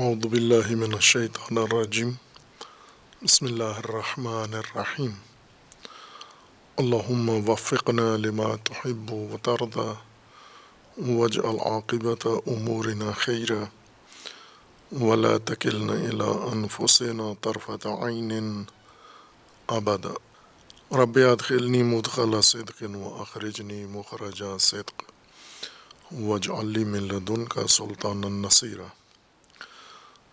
اعوذ باللہ من الشیطان الرجیم بسم اللہ الرحمن الرحیم اللہم وفقنا لما تحب وترضى واجعل عاقبت امورنا خیرا ولا تکلنا الى انفسنا طرفت عین ابدا رب ادخلنی مدخل صدق واخرجنی مخرج صدق واجعل لی من لدنک سلطانا نصیرا۔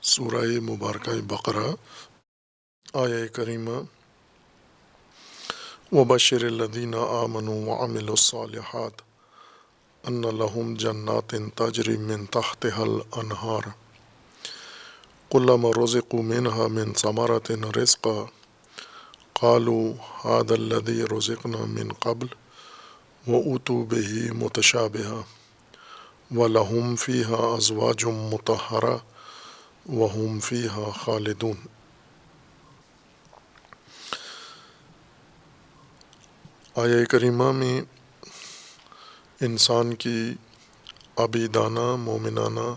سورہ مبارکہ بقرہ آیہ کریمہ وبشر الذین آمنوا وعملوا الصالحات ان لهم جنات تجری من تحتها الانہار کلما رزقوا منها من ثمرة رزقا قالوا هذا الذي رزقنا من قبل وأوتوا به متشابها ولهم فيها أزواج مطهرة وهم فيها خالدون۔ آیہ کریمہ میں انسان کی عابدانہ، مومنانہ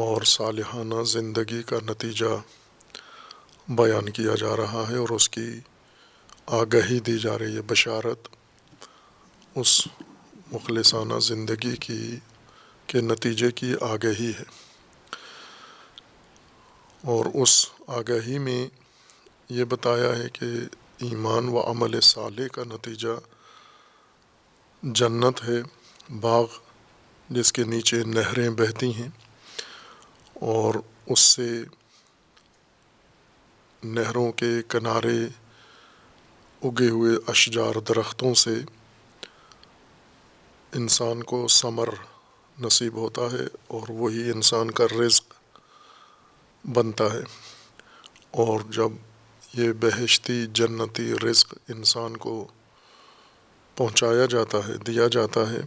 اور صالحانہ زندگی کا نتیجہ بیان کیا جا رہا ہے اور اس کی آگہی دی جا رہی ہے، بشارت اس مخلصانہ زندگی کے نتیجے کی آگہی ہے، اور اس آگہی میں یہ بتایا ہے کہ ایمان و عمل صالح کا نتیجہ جنت ہے، باغ جس کے نیچے نہریں بہتی ہیں، اور اس سے نہروں کے کنارے اگے ہوئے اشجار درختوں سے انسان کو ثمر نصیب ہوتا ہے اور وہی انسان کا رزق بنتا ہے۔ اور جب یہ بہشتی جنتی رزق انسان کو پہنچایا جاتا ہے، دیا جاتا ہے،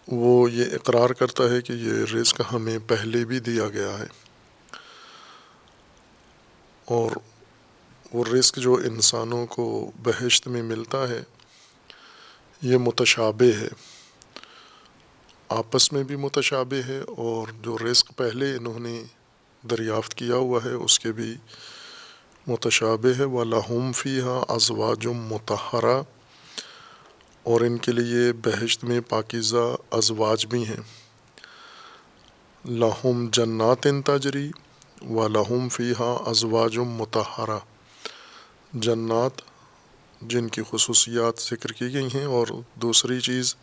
وہ یہ اقرار کرتا ہے کہ یہ رزق ہمیں پہلے بھی دیا گیا ہے، اور وہ رزق جو انسانوں کو بہشت میں ملتا ہے یہ متشابہ ہے، آپس میں بھی متشابہ ہے، اور جو رزق پہلے انہوں نے دریافت کیا ہوا ہے اس کے بھی متشابہ ہے۔ وَلَهُمْ فِيهَا أَزْوَاجٌ مُطَهَّرَةٌ، اور ان کے لیے بہشت میں پاکیزہ ازواج بھی ہیں۔ لَهُمْ جَنَّاتٍ تَجْرِي وَلَهُمْ فِيهَا أَزْوَاجٌ مُطَهَّرَةٌ، جنات جن کی خصوصیات ذکر کی گئی ہیں، اور دوسری چیز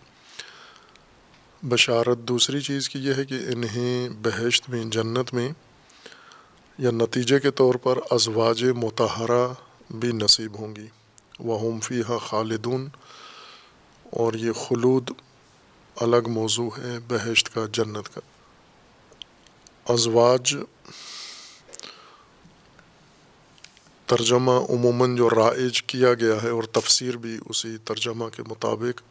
بشارت دوسری چیز کی یہ ہے کہ انہیں بہشت میں، جنت میں، یا نتیجے کے طور پر ازواج مطہرہ بھی نصیب ہوں گی۔ وَهُمْ فِيهَا خَالِدُونَ، اور یہ خلود الگ موضوع ہے بہشت کا، جنت کا۔ ازواج ترجمہ عموماً جو رائج کیا گیا ہے، اور تفسیر بھی اسی ترجمہ کے مطابق،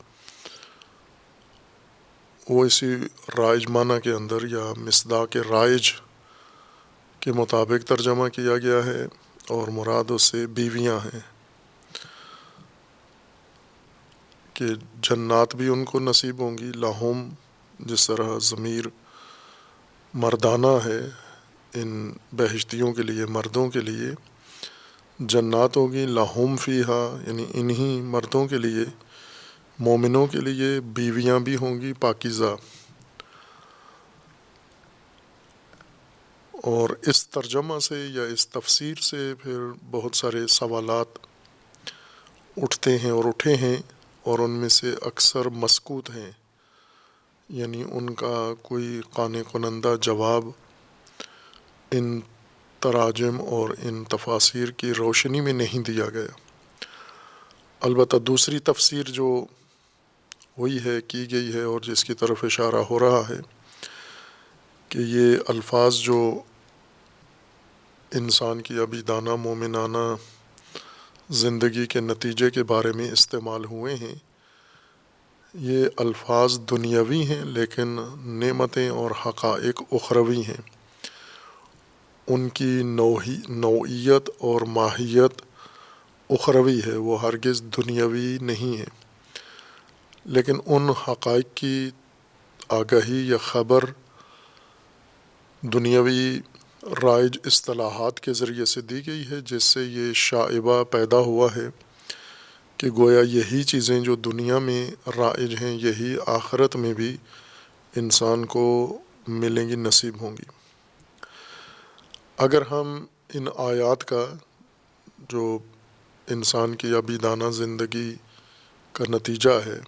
وہ اسی رائج معنی کے اندر یا مصداق رائج کے مطابق ترجمہ کیا گیا ہے، اور مراد اس سے بیویاں ہیں، کہ جنات بھی ان کو نصیب ہوں گی۔ لہم جس طرح ضمیر مردانہ ہے ان بہشتیوں کے لیے، مردوں کے لیے، جنات ہوگی لہم فیہا، یعنی انہی مردوں کے لیے، مومنوں کے لیے بیویاں بھی ہوں گی پاکیزہ۔ اور اس ترجمہ سے یا اس تفسیر سے پھر بہت سارے سوالات اٹھتے ہیں اور اٹھے ہیں، اور ان میں سے اکثر مسکوت ہیں، یعنی ان کا کوئی قانع کنندہ جواب ان تراجم اور ان تفاسیر کی روشنی میں نہیں دیا گیا۔ البتہ دوسری تفسیر جو ہوئی ہے، کی گئی ہے، اور جس کی طرف اشارہ ہو رہا ہے کہ یہ الفاظ جو انسان کی عبیدانہ، مومنانہ زندگی کے نتیجے کے بارے میں استعمال ہوئے ہیں، یہ الفاظ دنیاوی ہیں، لیکن نعمتیں اور حقائق اخروی ہیں۔ ان کی نوعیت اور ماہیت اخروی ہے، وہ ہرگز دنیاوی نہیں ہے، لیکن ان حقائق کی آگہی یا خبر دنیاوی رائج اصطلاحات کے ذریعے سے دی گئی ہے، جس سے یہ شائبہ پیدا ہوا ہے کہ گویا یہی چیزیں جو دنیا میں رائج ہیں یہی آخرت میں بھی انسان کو ملیں گی، نصیب ہوں گی۔ اگر ہم ان آیات کا جو انسان کی عبیدانہ زندگی کا نتیجہ ہے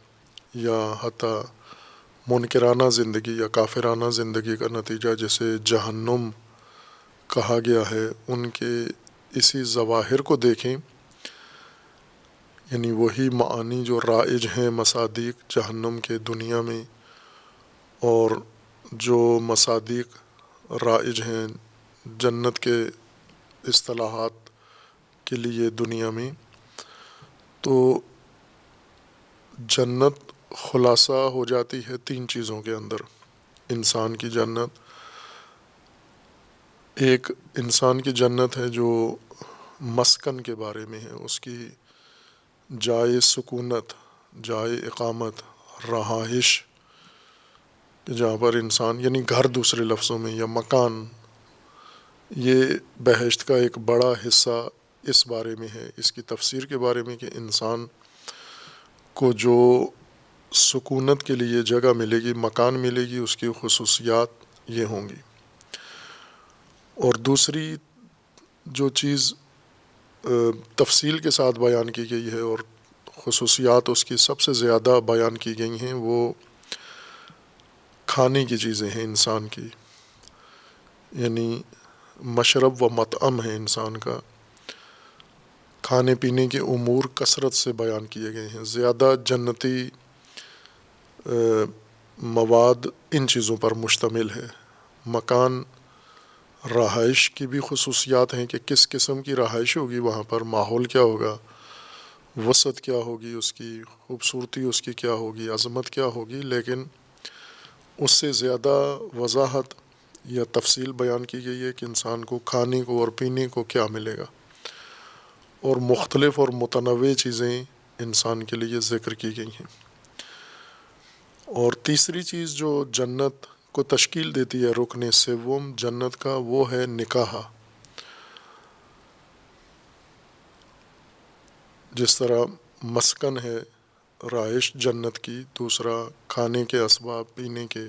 یا حتیٰ منکرانہ زندگی یا کافرانہ زندگی کا نتیجہ جسے جہنم کہا گیا ہے، ان کے اسی ظواہر کو دیکھیں، یعنی وہی معانی جو رائج ہیں مصادیق جہنم کے دنیا میں، اور جو مصادیق رائج ہیں جنت کے اصطلاحات کے لیے دنیا میں، تو جنت خلاصہ ہو جاتی ہے 3 چیزوں کے اندر۔ انسان کی جنت، ایک انسان کی جنت ہے جو مسکن کے بارے میں ہے، اس کی جائے سکونت، جائے اقامت، رہائش، جہاں پر انسان، یعنی گھر دوسرے لفظوں میں، یا مکان، یہ بہشت کا ایک بڑا حصہ اس بارے میں ہے، اس کی تفسیر کے بارے میں، کہ انسان کو جو سکونت کے لیے جگہ ملے گی، مکان ملے گی، اس کی خصوصیات یہ ہوں گی۔ اور دوسری جو چیز تفصیل کے ساتھ بیان کی گئی ہے اور خصوصیات اس کی سب سے زیادہ بیان کی گئی ہیں، وہ کھانے کی چیزیں ہیں انسان کی، یعنی مشرب و مطعم ہے انسان کا، کھانے پینے کے امور کثرت سے بیان کیے گئے ہیں۔ زیادہ جنتی مواد ان چیزوں پر مشتمل ہے۔ مکان، رہائش کی بھی خصوصیات ہیں کہ کس قسم کی رہائش ہوگی وہاں پر، ماحول کیا ہوگا، وسعت کیا ہوگی، اس کی خوبصورتی اس کی کیا ہوگی، عظمت کیا ہوگی، لیکن اس سے زیادہ وضاحت یا تفصیل بیان کی گئی ہے کہ انسان کو کھانے کو اور پینے کو کیا ملے گا، اور مختلف اور متنوع چیزیں انسان کے لیے ذکر کی گئی ہیں۔ اور تیسری چیز جو جنت کو تشکیل دیتی ہے، رکن سوم جنت کا، وہ ہے نکاح۔ جس طرح مسکن ہے رہائش جنت کی، دوسرا کھانے کے اسباب، پینے کے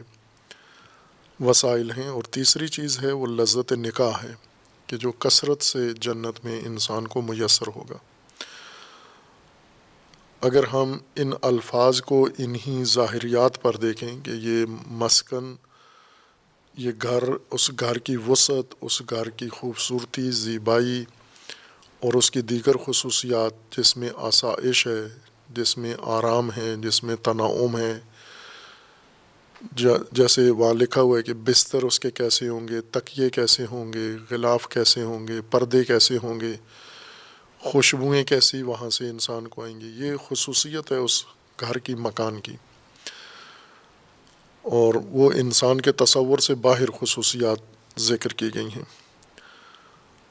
وسائل ہیں، اور تیسری چیز ہے وہ لذت نکاح ہے کہ جو کثرت سے جنت میں انسان کو میسر ہوگا۔ اگر ہم ان الفاظ کو انہی ظاہریات پر دیکھیں کہ یہ مسکن، یہ گھر، اس گھر کی وسعت، اس گھر کی خوبصورتی، زیبائی اور اس کی دیگر خصوصیات، جس میں آسائش ہے، جس میں آرام ہے، جس میں تنعم ہے، جیسے وہاں لکھا ہوا ہے کہ بستر اس کے کیسے ہوں گے، تکیے کیسے ہوں گے، غلاف کیسے ہوں گے، پردے کیسے ہوں گے، خوشبوئیں کیسی وہاں سے انسان کو آئیں گی، یہ خصوصیت ہے اس گھر کی، مکان کی، اور وہ انسان کے تصور سے باہر خصوصیات ذکر کی گئی ہیں۔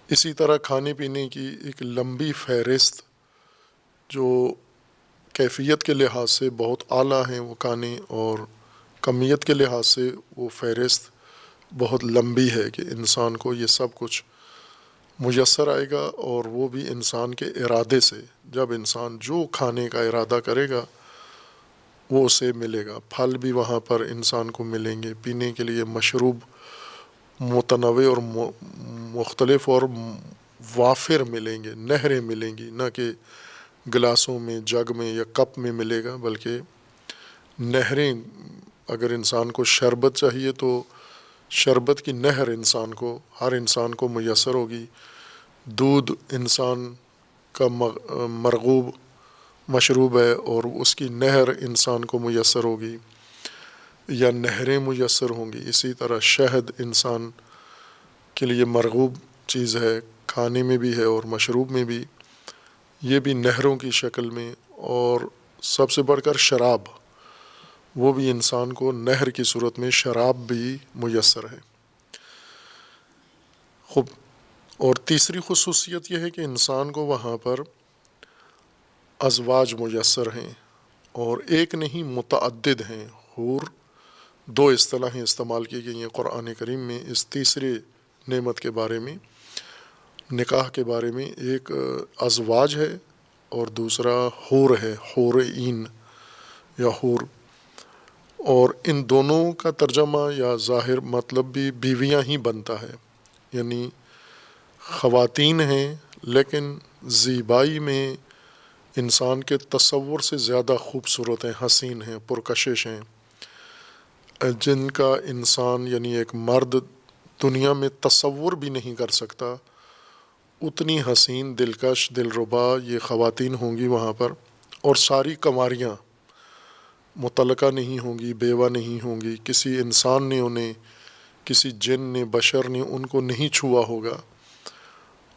اسی طرح کھانے پینے کی ایک لمبی فہرست جو کیفیت کے لحاظ سے بہت اعلیٰ ہیں وہ کھانے، اور کمیت کے لحاظ سے وہ فہرست بہت لمبی ہے کہ انسان کو یہ سب کچھ میسر آئے گا، اور وہ بھی انسان کے ارادے سے۔ جب انسان جو کھانے کا ارادہ کرے گا وہ اسے ملے گا۔ پھل بھی وہاں پر انسان کو ملیں گے، پینے کے لیے مشروب متنوع اور مختلف اور وافر ملیں گے، نہریں ملیں گی، نہ کہ گلاسوں میں، جگ میں یا کپ میں ملے گا، بلکہ نہریں۔ اگر انسان کو شربت چاہیے تو شربت کی نہر انسان کو، ہر انسان کو میسر ہوگی۔ دودھ انسان کا مرغوب مشروب ہے اور اس کی نہر انسان کو میسر ہوگی یا نہریں میسر ہوں گی۔ اسی طرح شہد انسان کے لیے مرغوب چیز ہے، کھانے میں بھی ہے اور مشروب میں بھی، یہ بھی نہروں کی شکل میں۔ اور سب سے بڑھ کر شراب، وہ بھی انسان کو نہر کی صورت میں شراب بھی میسر ہے۔ خوب، اور تیسری خصوصیت یہ ہے کہ انسان کو وہاں پر ازواج میسر ہیں، اور ایک نہیں متعدد ہیں، حور دو اصطلاحیں استعمال کی گئی ہیں قرآن کریم میں اس تیسرے نعمت کے بارے میں، نکاح کے بارے میں۔ ایک ازواج ہے اور دوسرا حور ہے، حور عین یا حور، اور ان دونوں کا ترجمہ یا ظاہر مطلب بھی بیویاں ہی بنتا ہے، یعنی خواتین ہیں لیکن زیبائی میں انسان کے تصور سے زیادہ خوبصورت ہیں، حسین ہیں، پرکشش ہیں، جن کا انسان یعنی ایک مرد دنیا میں تصور بھی نہیں کر سکتا، اتنی حسین، دلکش، دلربا یہ خواتین ہوں گی وہاں پر، اور ساری کنواریاں، مطلقہ نہیں ہوں گی، بیوہ نہیں ہوں گی، کسی انسان نے انہیں، کسی جن نے، بشر نے ان کو نہیں چھوا ہوگا،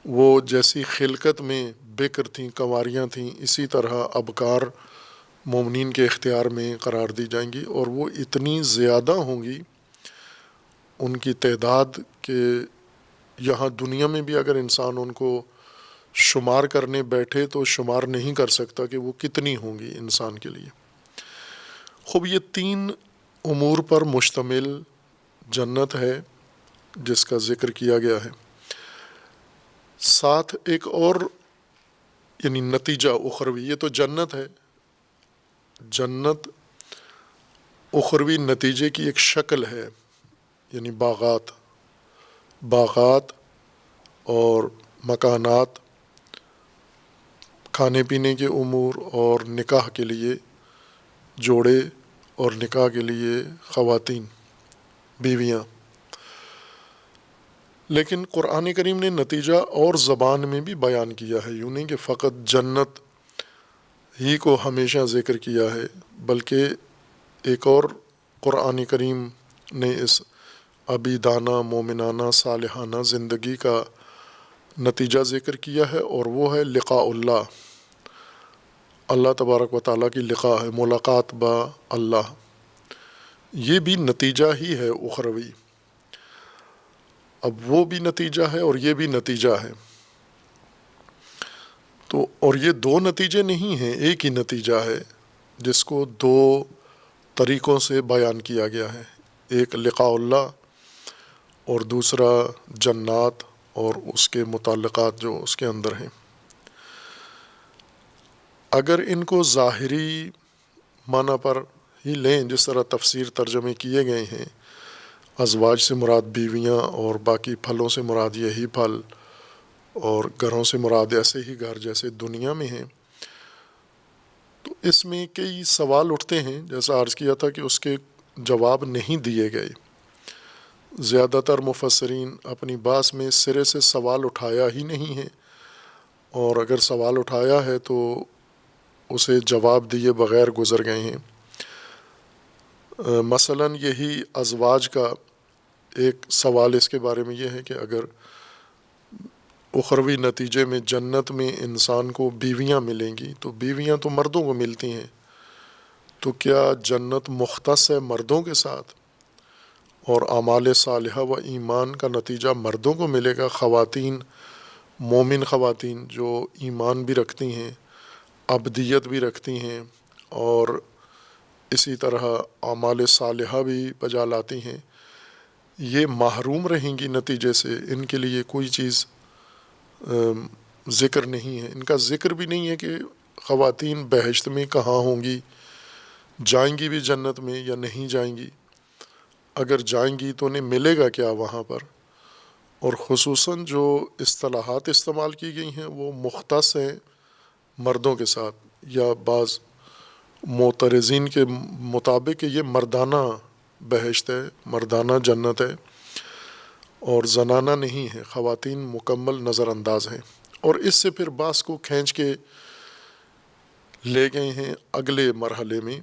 وہ جیسی خلقت میں بکر تھیں، کنواریاں تھیں، اسی طرح ابکار مومنین کے اختیار میں قرار دی جائیں گی، اور وہ اتنی زیادہ ہوں گی ان کی تعداد کہ یہاں دنیا میں بھی اگر انسان ان کو شمار کرنے بیٹھے تو شمار نہیں کر سکتا کہ وہ کتنی ہوں گی انسان کے لیے۔ خوب یہ 3 امور پر مشتمل جنت ہے جس کا ذکر کیا گیا ہے، ساتھ ایک اور یعنی نتیجہ اخروی، یہ تو جنت ہے، جنت اخروی نتیجے کی ایک شکل ہے، یعنی باغات اور مکانات، کھانے پینے کے امور، اور نکاح کے لیے جوڑے اور نکاح کے لیے خواتین، بیویاں۔ لیکن قرآن کریم نے نتیجہ اور زبان میں بھی بیان کیا ہے، یوں نہیں کہ فقط جنت ہی کو ہمیشہ ذکر کیا ہے، بلکہ ایک اور قرآن کریم نے اس عبیدانہ، مومنانہ، صالحانہ زندگی کا نتیجہ ذکر کیا ہے، اور وہ ہے لقاء اللہ، اللہ تبارک و تعالیٰ کی لقاء ہے، ملاقات با اللہ، یہ بھی نتیجہ ہی ہے اخروی۔ اب وہ بھی نتیجہ ہے اور یہ بھی نتیجہ ہے، تو اور یہ 2 نتیجے نہیں ہیں، ایک ہی نتیجہ ہے جس کو 2 طریقوں سے بیان کیا گیا ہے، ایک لقاء اللہ اور دوسرا جنات اور اس کے متعلقات جو اس کے اندر ہیں۔ اگر ان کو ظاہری معنی پر ہی لیں، جس طرح تفسیر ترجمے کیے گئے ہیں، ازواج سے مراد بیویاں اور باقی پھلوں سے مراد یہی پھل، اور گھروں سے مراد ایسے ہی گھر جیسے دنیا میں ہیں، تو اس میں کئی سوال اٹھتے ہیں، جیسا عرض کیا تھا کہ اس کے جواب نہیں دیے گئے۔ زیادہ تر مفسرین اپنی بحث میں سرے سے سوال اٹھایا ہی نہیں ہے، اور اگر سوال اٹھایا ہے تو اسے جواب دیے بغیر گزر گئے ہیں۔ مثلاً یہی ازواج کا ایک سوال اس کے بارے میں یہ ہے کہ اگر اخروی نتیجے میں جنت میں انسان کو بیویاں ملیں گی تو بیویاں تو مردوں کو ملتی ہیں، تو کیا جنت مختص ہے مردوں کے ساتھ، اور اعمال صالحہ و ایمان کا نتیجہ مردوں کو ملے گا؟ خواتین، مومن خواتین جو ایمان بھی رکھتی ہیں، ابدیت بھی رکھتی ہیں، اور اسی طرح اعمال صالحہ بھی بجا لاتی ہیں، یہ محروم رہیں گی نتیجے سے، ان کے لیے کوئی چیز ذکر نہیں ہے، ان کا ذکر بھی نہیں ہے کہ خواتین بہشت میں کہاں ہوں گی، جائیں گی بھی جنت میں یا نہیں جائیں گی، اگر جائیں گی تو انہیں ملے گا کیا وہاں پر، اور خصوصاً جو اصطلاحات استعمال کی گئی ہیں وہ مختص ہیں مردوں کے ساتھ، یا بعض معترضین کے مطابق کہ یہ مردانہ بہشت ہے، مردانہ جنت ہے اور زنانہ نہیں ہے، خواتین مکمل نظر انداز ہیں، اور اس سے پھر بحث کو کھینچ کے لے گئے ہیں اگلے مرحلے میں،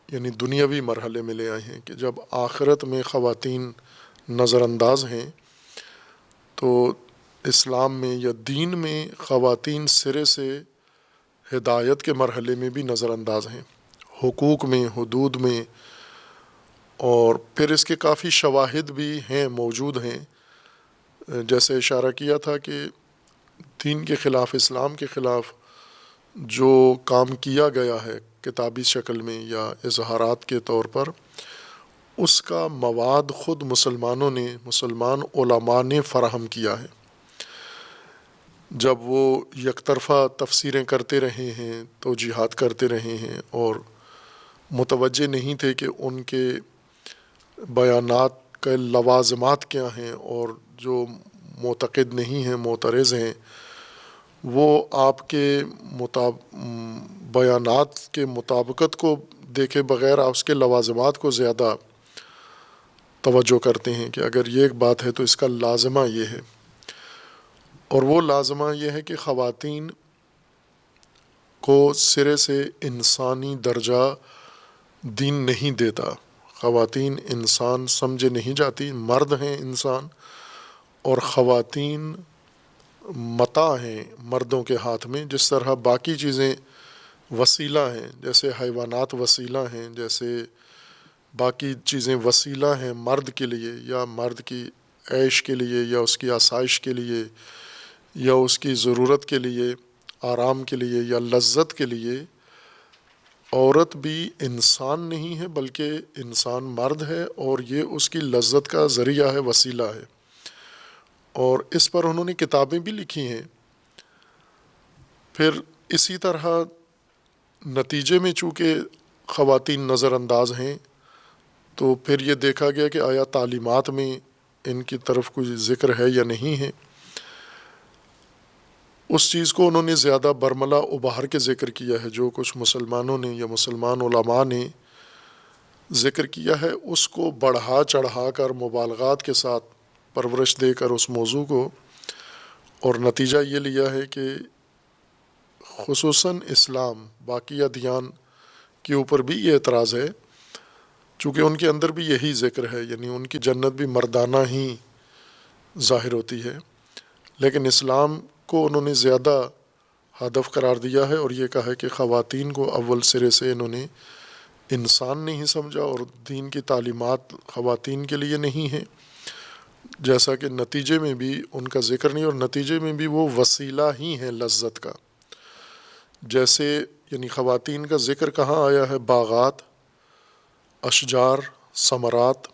یعنی دنیاوی مرحلے میں لے آئے ہیں کہ جب آخرت میں خواتین نظر انداز ہیں تو اسلام میں یا دین میں خواتین سرے سے ہدایت کے مرحلے میں بھی نظر انداز ہیں، حقوق میں، حدود میں، اور پھر اس کے کافی شواہد بھی ہیں، موجود ہیں، جیسے اشارہ کیا تھا کہ دین کے خلاف، اسلام کے خلاف جو کام کیا گیا ہے کتابی شکل میں یا اظہارات کے طور پر، اس کا مواد خود مسلمان علماء نے فراہم کیا ہے۔ جب وہ یک طرفہ تفسیریں کرتے رہے ہیں، توجیہات کرتے رہے ہیں، اور متوجہ نہیں تھے کہ ان کے بیانات کے لوازمات کیا ہیں، اور جو معتقد نہیں ہیں، معترض ہیں، وہ آپ کے بیانات کے مطابقت کو دیکھے بغیر اس کے لوازمات کو زیادہ توجہ کرتے ہیں کہ اگر یہ ایک بات ہے تو اس کا لازمہ یہ ہے۔ اور وہ لازمہ یہ ہے کہ خواتین کو سرے سے انسانی درجہ دین نہیں دیتا، خواتین انسان سمجھے نہیں جاتی، مرد ہیں انسان، اور خواتین متاع ہیں مردوں کے ہاتھ میں، جس طرح باقی چیزیں وسیلہ ہیں، جیسے حیوانات وسیلہ ہیں، جیسے باقی چیزیں وسیلہ ہیں مرد کے لیے، یا مرد کی عیش کے لیے، یا اس کی آسائش کے لیے، یا اس کی ضرورت کے لیے، آرام کے لیے، یا لذت کے لیے۔ عورت بھی انسان نہیں ہے بلکہ انسان مرد ہے، اور یہ اس کی لذت کا ذریعہ ہے، وسیلہ ہے۔ اور اس پر انہوں نے کتابیں بھی لکھی ہیں۔ پھر اسی طرح نتیجے میں چونکہ خواتین نظر انداز ہیں، تو پھر یہ دیکھا گیا کہ آیا تعلیمات میں ان کی طرف کوئی ذکر ہے یا نہیں ہے۔ اس چیز کو انہوں نے زیادہ برملا ابھار کے ذکر کیا ہے، جو کچھ مسلمانوں نے یا مسلمان علماء نے ذکر کیا ہے، اس کو بڑھا چڑھا کر مبالغات کے ساتھ پرورش دے کر اس موضوع کو، اور نتیجہ یہ لیا ہے کہ خصوصاً اسلام، باقی ادیان کے اوپر بھی یہ اعتراض ہے، چونکہ ان کے اندر بھی یہی ذکر ہے، یعنی ان کی جنت بھی مردانہ ہی ظاہر ہوتی ہے، لیکن اسلام کو انہوں نے زیادہ ہدف قرار دیا ہے، اور یہ کہا ہے کہ خواتین کو اول سرے سے انہوں نے انسان نہیں سمجھا، اور دین کی تعلیمات خواتین کے لیے نہیں ہیں، جیسا کہ نتیجے میں بھی ان کا ذکر نہیں، اور نتیجے میں بھی وہ وسیلہ ہی ہیں لذت کا۔ جیسے یعنی خواتین کا ذکر کہاں آیا ہے؟ باغات، اشجار، ثمرات،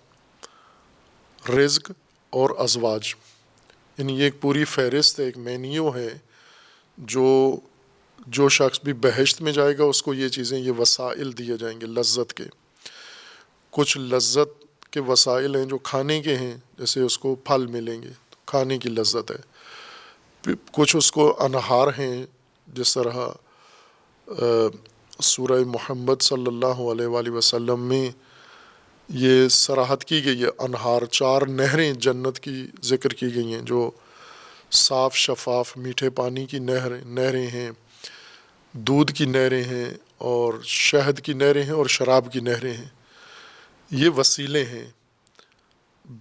رزق اور ازواج، یعنی یہ ایک پوری فہرست ہے، ایک مینیو ہے، جو شخص بھی بہشت میں جائے گا اس کو یہ چیزیں، یہ وسائل دیے جائیں گے لذت کے۔ کچھ لذت کے وسائل ہیں جو کھانے کے ہیں، جیسے اس کو پھل ملیں گے، کھانے کی لذت ہے۔ کچھ اس کو انہار ہیں، جس طرح سورہ محمد صلی اللہ علیہ وآلہ وسلم میں یہ صراحت کی گئی ہے، انہار، 4 نہریں جنت کی ذکر کی گئی ہیں، جو صاف شفاف میٹھے پانی کی نہریں ہیں، دودھ کی نہریں ہیں، اور شہد کی نہریں ہیں، اور شراب کی نہریں ہیں۔ یہ وسیلے ہیں۔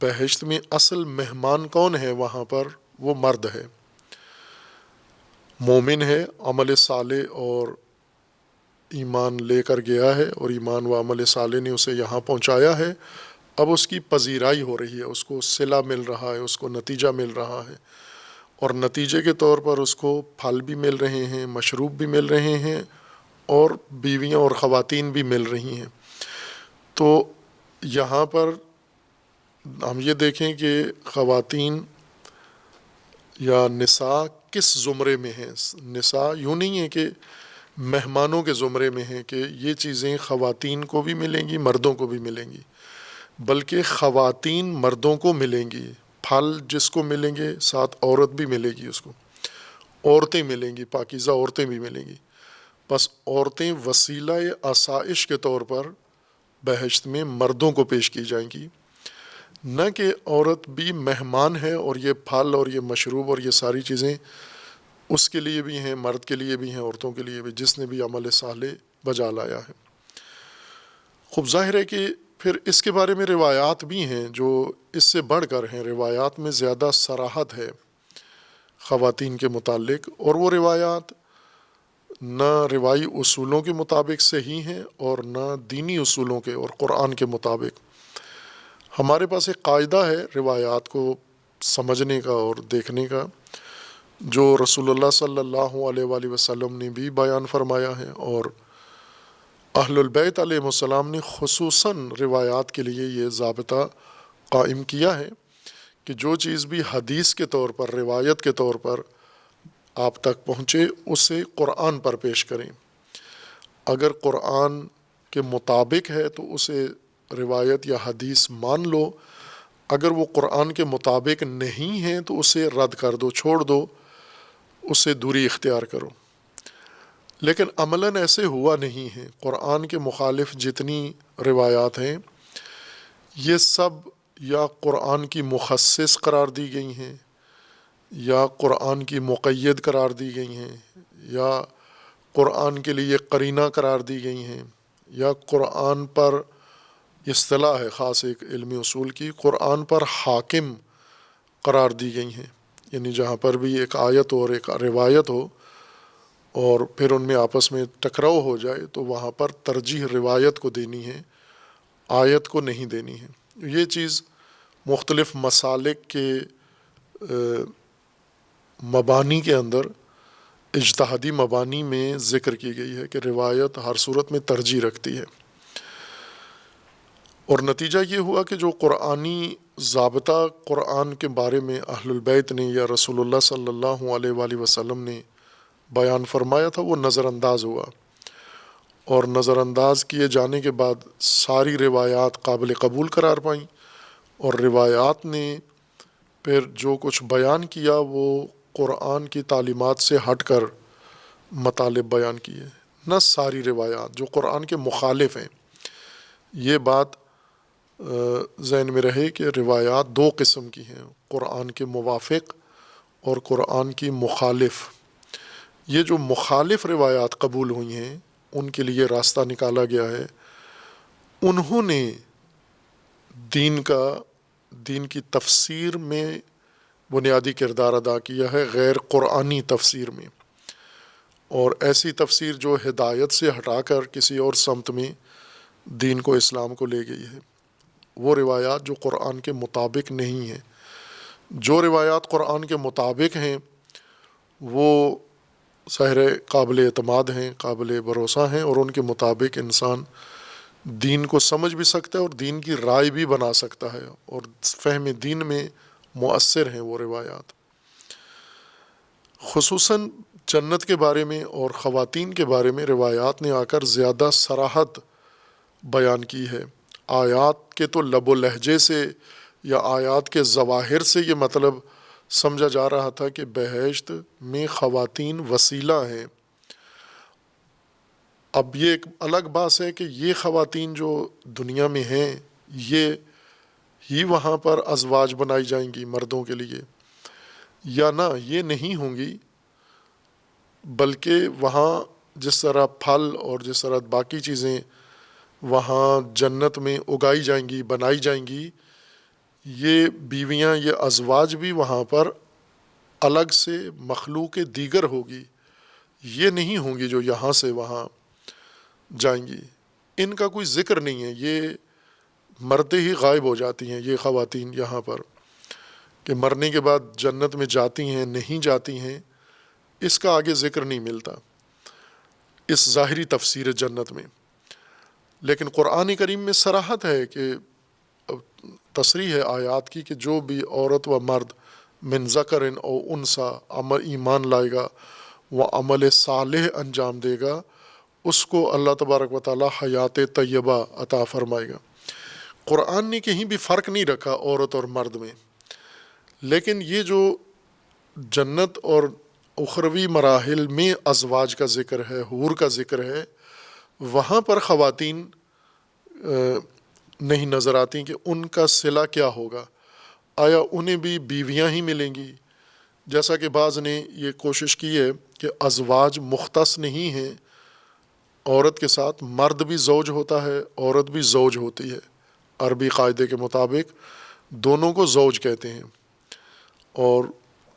بہشت میں اصل مہمان کون ہے؟ وہاں پر وہ مرد ہے، مومن ہے، عمل صالح اور ایمان لے کر گیا ہے، اور ایمان و عمل صالح نے اسے یہاں پہنچایا ہے۔ اب اس کی پذیرائی ہو رہی ہے، اس کو صلہ مل رہا ہے، اس کو نتیجہ مل رہا ہے، اور نتیجے کے طور پر اس کو پھل بھی مل رہے ہیں، مشروب بھی مل رہے ہیں، اور بیویاں اور خواتین بھی مل رہی ہیں۔ تو یہاں پر ہم یہ دیکھیں کہ خواتین یا نساء کس زمرے میں ہیں۔ نساء یوں نہیں ہے کہ مہمانوں کے زمرے میں ہیں کہ یہ چیزیں خواتین کو بھی ملیں گی، مردوں کو بھی ملیں گی، بلکہ خواتین مردوں کو ملیں گی، پھل جس کو ملیں گے ساتھ عورت بھی ملے گی، اس کو عورتیں ملیں گی، پاکیزہ عورتیں بھی ملیں گی۔ بس عورتیں وسیلہ آسائش کے طور پر بہشت میں مردوں کو پیش کی جائیں گی، نہ کہ عورت بھی مہمان ہے، اور یہ پھل اور یہ مشروب اور یہ ساری چیزیں اس کے لیے بھی ہیں، مرد کے لیے بھی ہیں، عورتوں کے لیے بھی، جس نے بھی عمل صالح بجا لایا ہے۔ خوب ظاہر ہے کہ پھر اس کے بارے میں روایات بھی ہیں جو اس سے بڑھ کر ہیں، روایات میں زیادہ صراحت ہے خواتین کے متعلق، اور وہ روایات نہ روائی اصولوں کے مطابق صحیح ہیں اور نہ دینی اصولوں کے اور قرآن کے مطابق۔ ہمارے پاس ایک قاعدہ ہے روایات کو سمجھنے کا اور دیکھنے کا، جو رسول اللہ صلی اللہ علیہ وآلہ وسلم نے بھی بیان فرمایا ہے، اور اہل البیت علیہ السلام نے خصوصاً روایات کے لیے یہ ضابطہ قائم کیا ہے کہ جو چیز بھی حدیث کے طور پر، روایت کے طور پر آپ تک پہنچے، اسے قرآن پر پیش کریں۔ اگر قرآن کے مطابق ہے تو اسے روایت یا حدیث مان لو، اگر وہ قرآن کے مطابق نہیں ہے تو اسے رد کر دو، چھوڑ دو، اس سے دوری اختیار کرو۔ لیکن عملاً ایسے ہوا نہیں ہے۔ قرآن کے مخالف جتنی روایات ہیں یہ سب یا قرآن کی مخصص قرار دی گئی ہیں، یا قرآن کی مقید قرار دی گئی ہیں، یا قرآن کے لیے قرینہ قرار دی گئی ہیں، یا قرآن پر اصطلاح ہے خاص ایک علمی اصول کی، قرآن پر حاکم قرار دی گئی ہیں۔ یعنی جہاں پر بھی ایک آیت اور ایک روایت ہو اور پھر ان میں آپس میں ٹکراؤ ہو جائے تو وہاں پر ترجیح روایت کو دینی ہے، آیت کو نہیں دینی ہے۔ یہ چیز مختلف مسالک کے مبانی کے اندر، اجتہادی مبانی میں ذکر کی گئی ہے کہ روایت ہر صورت میں ترجیح رکھتی ہے۔ اور نتیجہ یہ ہوا کہ جو قرآنی ضابطہ قرآن کے بارے میں اہل البیت نے یا رسول اللہ صلی اللہ علیہ وآلہ وسلم نے بیان فرمایا تھا وہ نظر انداز ہوا، اور نظر انداز کیے جانے کے بعد ساری روایات قابل قبول قرار پائیں، اور روایات نے پھر جو کچھ بیان کیا وہ قرآن کی تعلیمات سے ہٹ کر مطالب بیان کیے۔ نہ ساری روایات جو قرآن کے مخالف ہیں، یہ بات ذہن میں رہے کہ روایات دو قسم کی ہیں، قرآن کے موافق اور قرآن کی مخالف۔ یہ جو مخالف روایات قبول ہوئی ہیں ان کے لیے راستہ نکالا گیا ہے، انہوں نے دین کی تفسیر میں بنیادی کردار ادا کیا ہے، غیر قرآنی تفسیر میں، اور ایسی تفسیر جو ہدایت سے ہٹا کر کسی اور سمت میں دین کو، اسلام کو لے گئی ہے۔ وہ روایات جو قرآن کے مطابق نہیں ہیں۔ جو روایات قرآن کے مطابق ہیں وہ ظاہر قابل اعتماد ہیں، قابل بھروسہ ہیں، اور ان کے مطابق انسان دین کو سمجھ بھی سکتا ہے اور دین کی رائے بھی بنا سکتا ہے، اور فہم دین میں مؤثر ہیں وہ روایات۔ خصوصاً جنت کے بارے میں اور خواتین کے بارے میں روایات نے آ کر زیادہ صراحت بیان کی ہے۔ آیات کے تو لب و لہجے سے یا آیات کے ظواہر سے یہ مطلب سمجھا جا رہا تھا کہ بہشت میں خواتین وسیلہ ہیں۔ اب یہ ایک الگ بات ہے کہ یہ خواتین جو دنیا میں ہیں یہ ہی وہاں پر ازواج بنائی جائیں گی مردوں کے لیے، یا نہ، یہ نہیں ہوں گی، بلکہ وہاں جس طرح پھل اور جس طرح باقی چیزیں وہاں جنت میں اگائی جائیں گی، بنائی جائیں گی، یہ بیویاں، یہ ازواج بھی وہاں پر الگ سے مخلوق دیگر ہوگی، یہ نہیں ہوں گی جو یہاں سے وہاں جائیں گی۔ ان کا کوئی ذکر نہیں ہے، یہ مرتے ہی غائب ہو جاتی ہیں یہ خواتین یہاں پر، کہ مرنے کے بعد جنت میں جاتی ہیں نہیں جاتی ہیں، اس کا آگے ذکر نہیں ملتا اس ظاہری تفسیر جنت میں۔ لیکن قرآن کریم میں صراحت ہے کہ تصریح ہے آیات کی کہ جو بھی عورت و مرد من ذکر او انثی عمل ایمان لائے گا وہ عمل صالح انجام دے گا، اس کو اللہ تبارک و تعالی حیات طیبہ عطا فرمائے گا۔ قرآن نے کہیں بھی فرق نہیں رکھا عورت اور مرد میں، لیکن یہ جو جنت اور اخروی مراحل میں ازواج کا ذکر ہے، حور کا ذکر ہے، وہاں پر خواتین نہیں نظر آتی کہ ان کا صلہ کیا ہوگا۔ آیا انہیں بھی بیویاں ہی ملیں گی؟ جیسا کہ بعض نے یہ کوشش کی ہے کہ ازواج مختص نہیں ہیں عورت کے ساتھ، مرد بھی زوج ہوتا ہے، عورت بھی زوج ہوتی ہے۔ عربی قاعدے کے مطابق دونوں کو زوج کہتے ہیں، اور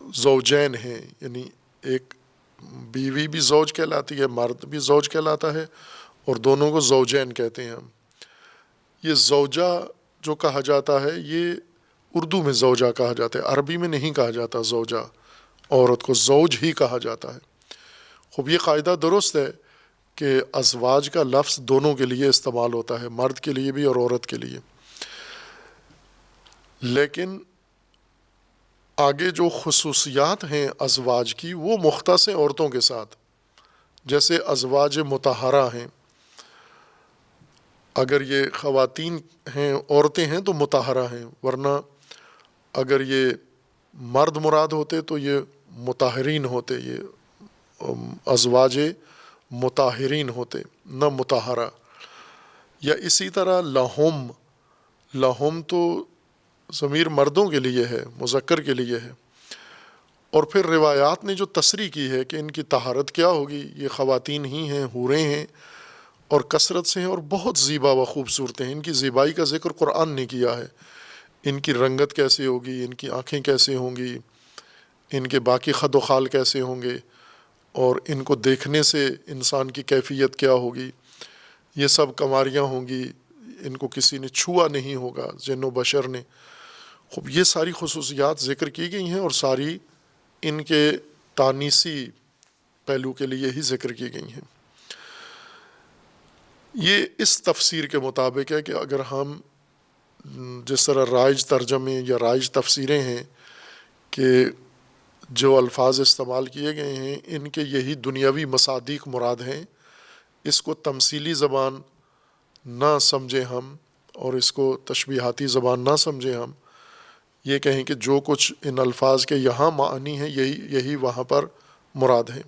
زوجین ہیں، یعنی ایک بیوی بھی زوج کہلاتی ہے، مرد بھی زوج کہلاتا ہے، اور دونوں کو زوجین کہتے ہیں ہم۔ یہ زوجہ جو کہا جاتا ہے یہ اردو میں زوجہ کہا جاتا ہے، عربی میں نہیں کہا جاتا زوجہ، عورت کو زوج ہی کہا جاتا ہے۔ خوب یہ قاعدہ درست ہے کہ ازواج کا لفظ دونوں کے لیے استعمال ہوتا ہے، مرد کے لیے بھی اور عورت کے لیے، لیکن آگے جو خصوصیات ہیں ازواج کی وہ مختص ہیں عورتوں کے ساتھ. جیسے ازواج مطہرہ ہیں، اگر یہ خواتین ہیں، عورتیں ہیں تو مطہرہ ہیں، ورنہ اگر یہ مرد مراد ہوتے تو یہ مطہرین ہوتے، یہ ازواج مطہرین ہوتے، نہ مطہرہ. یا اسی طرح لہم، لہم تو ضمیر مردوں کے لیے ہے، مذکر کے لیے ہے. اور پھر روایات نے جو تصریح کی ہے کہ ان کی طہارت کیا ہوگی، یہ خواتین ہی ہیں، حوریں ہیں اور کثرت سے ہیں اور بہت زیبا و خوبصورت ہیں. ان کی زیبائی کا ذکر قرآن نے کیا ہے، ان کی رنگت کیسے ہوگی، ان کی آنکھیں کیسے ہوں گی، ان کے باقی خد و خال کیسے ہوں گے، اور ان کو دیکھنے سے انسان کی کیفیت کیا ہوگی. یہ سب کماریاں ہوں گی، ان کو کسی نے چھوا نہیں ہوگا، جن و بشر نے. خوب یہ ساری خصوصیات ذکر کی گئی ہیں اور ساری ان کے تانیسی پہلو کے لیے ہی ذکر کی گئی ہیں. یہ اس تفسیر کے مطابق ہے کہ اگر ہم جس طرح رائج ترجمے یا رائج تفسیریں ہیں کہ جو الفاظ استعمال کیے گئے ہیں ان کے یہی دنیاوی مصادیق مراد ہیں، اس کو تمثیلی زبان نہ سمجھیں ہم اور اس کو تشبیہاتی زبان نہ سمجھیں ہم، یہ کہیں کہ جو کچھ ان الفاظ کے یہاں معنی ہیں یہی وہاں پر مراد ہیں.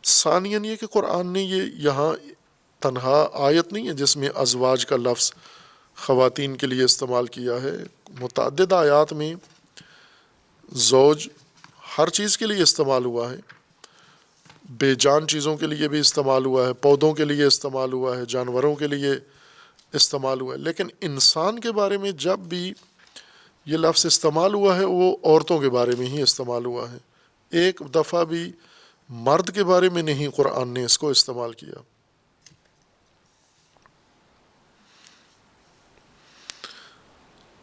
ثانیاً یہ کہ قرآن نے یہ یہاں تنہا آیت نہیں ہے جس میں ازواج کا لفظ خواتین کے لیے استعمال کیا ہے، متعدد آیات میں زوج ہر چیز کے لیے استعمال ہوا ہے، بے جان چیزوں کے لیے بھی استعمال ہوا ہے، پودوں کے لیے استعمال ہوا ہے، جانوروں کے لیے استعمال ہوا ہے. لیکن انسان کے بارے میں جب بھی یہ لفظ استعمال ہوا ہے وہ عورتوں کے بارے میں ہی استعمال ہوا ہے، ایک دفعہ بھی مرد کے بارے میں نہیں قرآن نے اس کو استعمال کیا.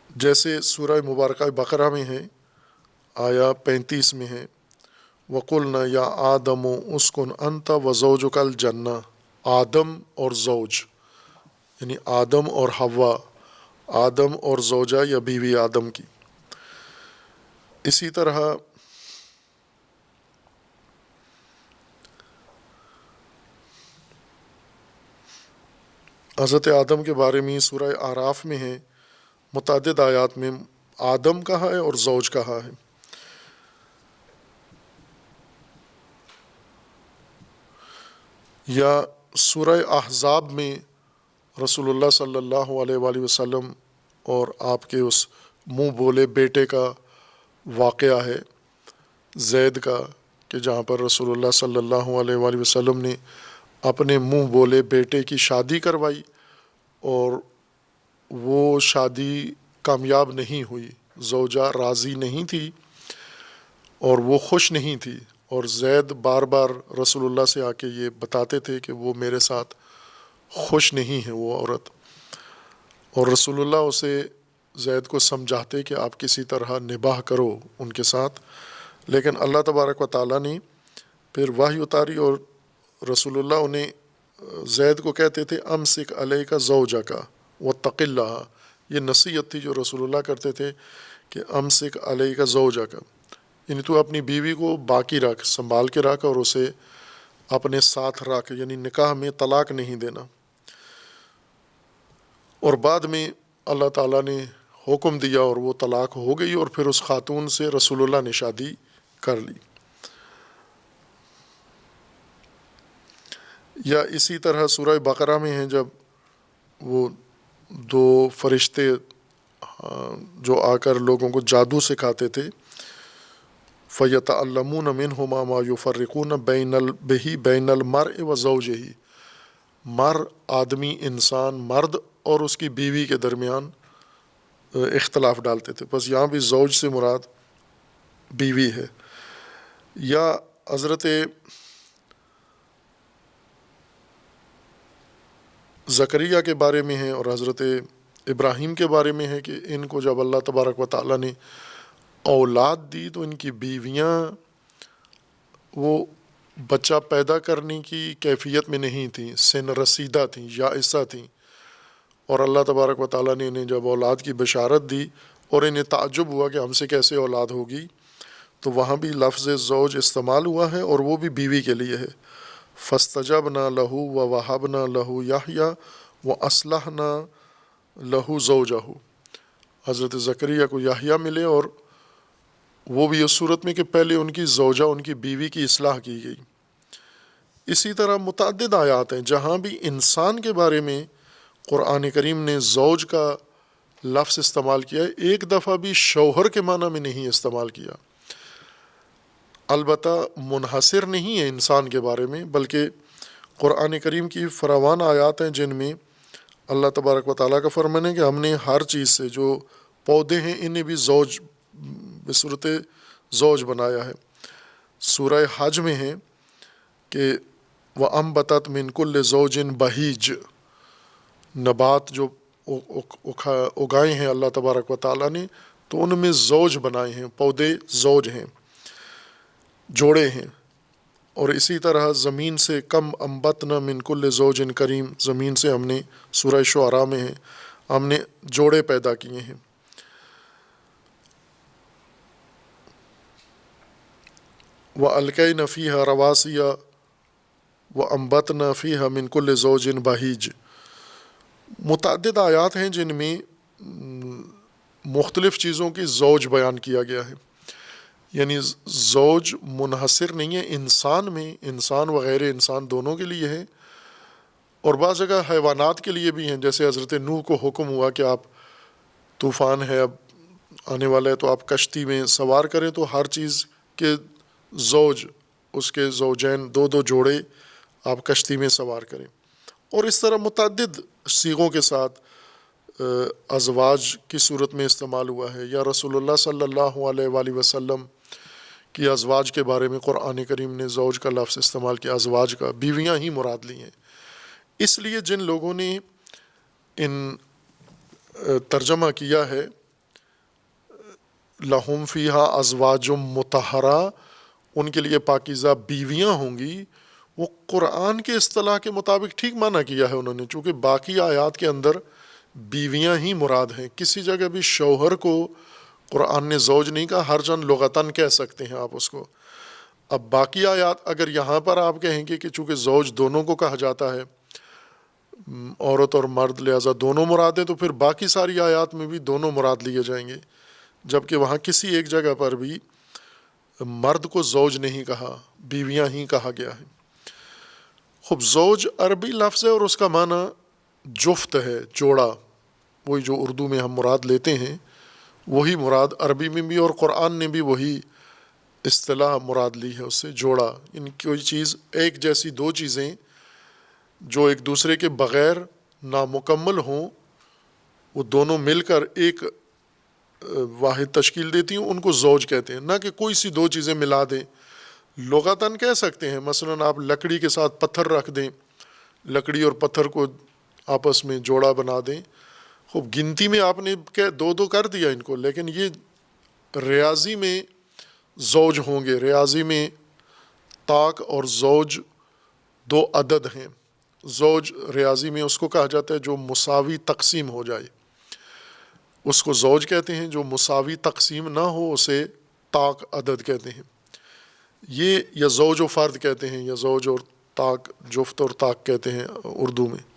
جیسے سورہ مبارکہ بقرہ میں ہے، آیا 35 میں ہے، وَقُلْنَا یا آدم اسکن انت وزوجک الجنہ. آدم اور زوج یعنی آدم اور حوا، آدم اور زوجہ یا بیوی آدم کی. اسی طرح حضرت آدم کے بارے میں سورہ اعراف میں ہے، متعدد آیات میں آدم کہا ہے اور زوج کہا ہے. یا سورہ احزاب میں رسول اللہ صلی اللہ علیہ وآلہ وسلم اور آپ کے اس منہ بولے بیٹے کا واقعہ ہے زید کا، کہ جہاں پر رسول اللہ صلی اللہ علیہ وآلہ وسلم نے اپنے منہ بولے بیٹے کی شادی کروائی اور وہ شادی کامیاب نہیں ہوئی، زوجہ راضی نہیں تھی اور وہ خوش نہیں تھی، اور زید بار بار رسول اللہ سے آ کے یہ بتاتے تھے کہ وہ میرے ساتھ خوش نہیں ہے وہ عورت، اور رسول اللہ اسے زید کو سمجھاتے کہ آپ کسی طرح نباہ کرو ان کے ساتھ. لیکن اللہ تبارک و تعالیٰ نے پھر وحی اتاری اور رسول اللہ انہیں زید کو کہتے تھے امسک علیک زوجک واتق اللہ. یہ نصیحت تھی جو رسول اللہ کرتے تھے کہ امسک علیک زوجک، یعنی تو اپنی بیوی کو باقی رکھ، سنبھال کے رکھ اور اسے اپنے ساتھ رکھ، یعنی نکاح میں طلاق نہیں دینا. اور بعد میں اللہ تعالیٰ نے حکم دیا اور وہ طلاق ہو گئی اور پھر اس خاتون سے رسول اللہ نے شادی کر لی. یا اسی طرح سورہ بقرہ میں ہیں جب وہ دو فرشتے جو آ کر لوگوں کو جادو سکھاتے تھے، فَيَتَعَلَّمُونَ مِنْهُمَا مَا يُفَرِّقُونَ بَيْنَ الْمَرْءِ وَزَوْجِهِ. آدمی انسان مرد اور اس کی بیوی کے درمیان اختلاف ڈالتے تھے، بس یہاں بھی زوج سے مراد بیوی ہے. یا حضرت زکریا کے بارے میں ہے اور حضرت ابراہیم کے بارے میں ہے کہ ان کو جب اللہ تبارک و تعالیٰ نے اولاد دی تو ان کی بیویاں وہ بچہ پیدا کرنے کی کیفیت میں نہیں تھیں، سن رسیدہ تھیں، یائسہ تھیں، اور اللہ تبارک و تعالیٰ نے انہیں جب اولاد کی بشارت دی اور انہیں تعجب ہوا کہ ہم سے کیسے اولاد ہوگی، تو وہاں بھی لفظ زوج استعمال ہوا ہے، اور وہ بھی بیوی کے لیے ہے۔ فاستجبنا لہ ووہبنا لہ یحییٰ واصلحنا لہ زوجہ، حضرت زکریا کو یحییٰ ملے، اور وہ بھی اس صورت میں کہ پہلے ان کی زوجہ، ان کی بیوی کی اصلاح کی گئی۔ اسی طرح متعدد آیات ہیں جہاں بھی انسان کے بارے میں قرآن کریم نے زوج کا لفظ استعمال کیا ہے، ایک دفعہ بھی شوہر کے معنی میں نہیں استعمال کیا۔ البتہ منحصر نہیں ہے انسان کے بارے میں، بلکہ قرآن کریم کی فراوان آیات ہیں جن میں اللہ تبارک و تعالیٰ کا فرمان ہے کہ ہم نے ہر چیز سے، جو پودے ہیں انہیں بھی زوج، بصورت زوج بنایا ہے۔ سورہ حج میں ہے کہ وَأَنبَتَتْ مِنْ كُلِّ زَوْجٍ بَهِيجٍ، نبات جو اگائے ہیں اللہ تبارک و تعالیٰ نے، تو ان میں زوج بنائے ہیں، پودے زوج ہیں، جوڑے ہیں۔ اور اسی طرح زمین سے کم انبتنا من کل زوج کریم، زمین سے ہم نے، سورہ شعراء میں ہے، ہم نے جوڑے پیدا کیے ہیں۔ وَأَلْقَيْنَا فِيهَا رَوَاسِيَ وَأَنبَتْنَا فِيهَا مِن كُلِّ زَوْجٍ بَهِيجٍ۔ متعدد آیات ہیں جن میں مختلف چیزوں کی زوج بیان کیا گیا ہے، یعنی زوج منحصر نہیں ہے انسان میں، انسان وغیر انسان دونوں کے لیے ہے، اور بعض جگہ حیوانات کے لیے بھی ہیں، جیسے حضرت نوح کو حکم ہوا کہ آپ، طوفان ہے اب آنے والا ہے تو آپ کشتی میں سوار کریں، تو ہر چیز کے زوج، اس کے زوجین، دو دو جوڑے آپ کشتی میں سوار کریں۔ اور اس طرح متعدد صیغوں کے ساتھ ازواج کی صورت میں استعمال ہوا ہے، یا رسول اللہ صلی اللہ علیہ وآلہ وسلم کی ازواج کے بارے میں قرآن کریم نے زوج کا لفظ استعمال کیا، ازواج کا، بیویاں ہی مراد لی ہیں۔ اس لیے جن لوگوں نے ان ترجمہ کیا ہے لہم فیہا ازواج مطہرہ، ان کے لیے پاکیزہ بیویاں ہوں گی، وہ قرآن کے اصطلاح کے مطابق ٹھیک معنی کیا ہے انہوں نے، چونکہ باقی آیات کے اندر بیویاں ہی مراد ہیں، کسی جگہ بھی شوہر کو قرآن نے زوج نہیں کہا، ہر جن لغتاً کہہ سکتے ہیں آپ اس کو۔ اب باقی آیات اگر یہاں پر آپ کہیں گے کہ چونکہ زوج دونوں کو کہا جاتا ہے، عورت اور مرد، لہٰذا دونوں مراد ہیں، تو پھر باقی ساری آیات میں بھی دونوں مراد لیے جائیں گے، جبکہ وہاں کسی ایک جگہ پر بھی مرد کو زوج نہیں کہا، بیویاں ہی کہا گیا ہے۔ خب زوج عربی لفظ ہے اور اس کا معنی جفت ہے، جوڑا، وہی جو اردو میں ہم مراد لیتے ہیں وہی مراد عربی میں بھی، اور قرآن نے بھی وہی اصطلاح مراد لی ہے، اس سے جوڑا، ان کوئی چیز ایک جیسی دو چیزیں جو ایک دوسرے کے بغیر نامکمل ہوں، وہ دونوں مل کر ایک واحد تشکیل دیتی ہیں، ان کو زوج کہتے ہیں، نہ کہ کوئی سی دو چیزیں ملا دیں۔ لغتاً کہہ سکتے ہیں، مثلاً آپ لکڑی کے ساتھ پتھر رکھ دیں، لکڑی اور پتھر کو آپس میں جوڑا بنا دیں، خوب گنتی میں آپ نے دو دو کر دیا ان کو، لیکن یہ ریاضی میں زوج ہوں گے، ریاضی میں طاق اور زوج دو عدد ہیں۔ زوج ریاضی میں اس کو کہا جاتا ہے جو مساوی تقسیم ہو جائے، اس کو زوج کہتے ہیں، جو مساوی تقسیم نہ ہو اسے طاق عدد کہتے ہیں۔ یہ یا زوج و فرد کہتے ہیں، یا زوج اور طاق، جفت اور طاق کہتے ہیں اردو میں۔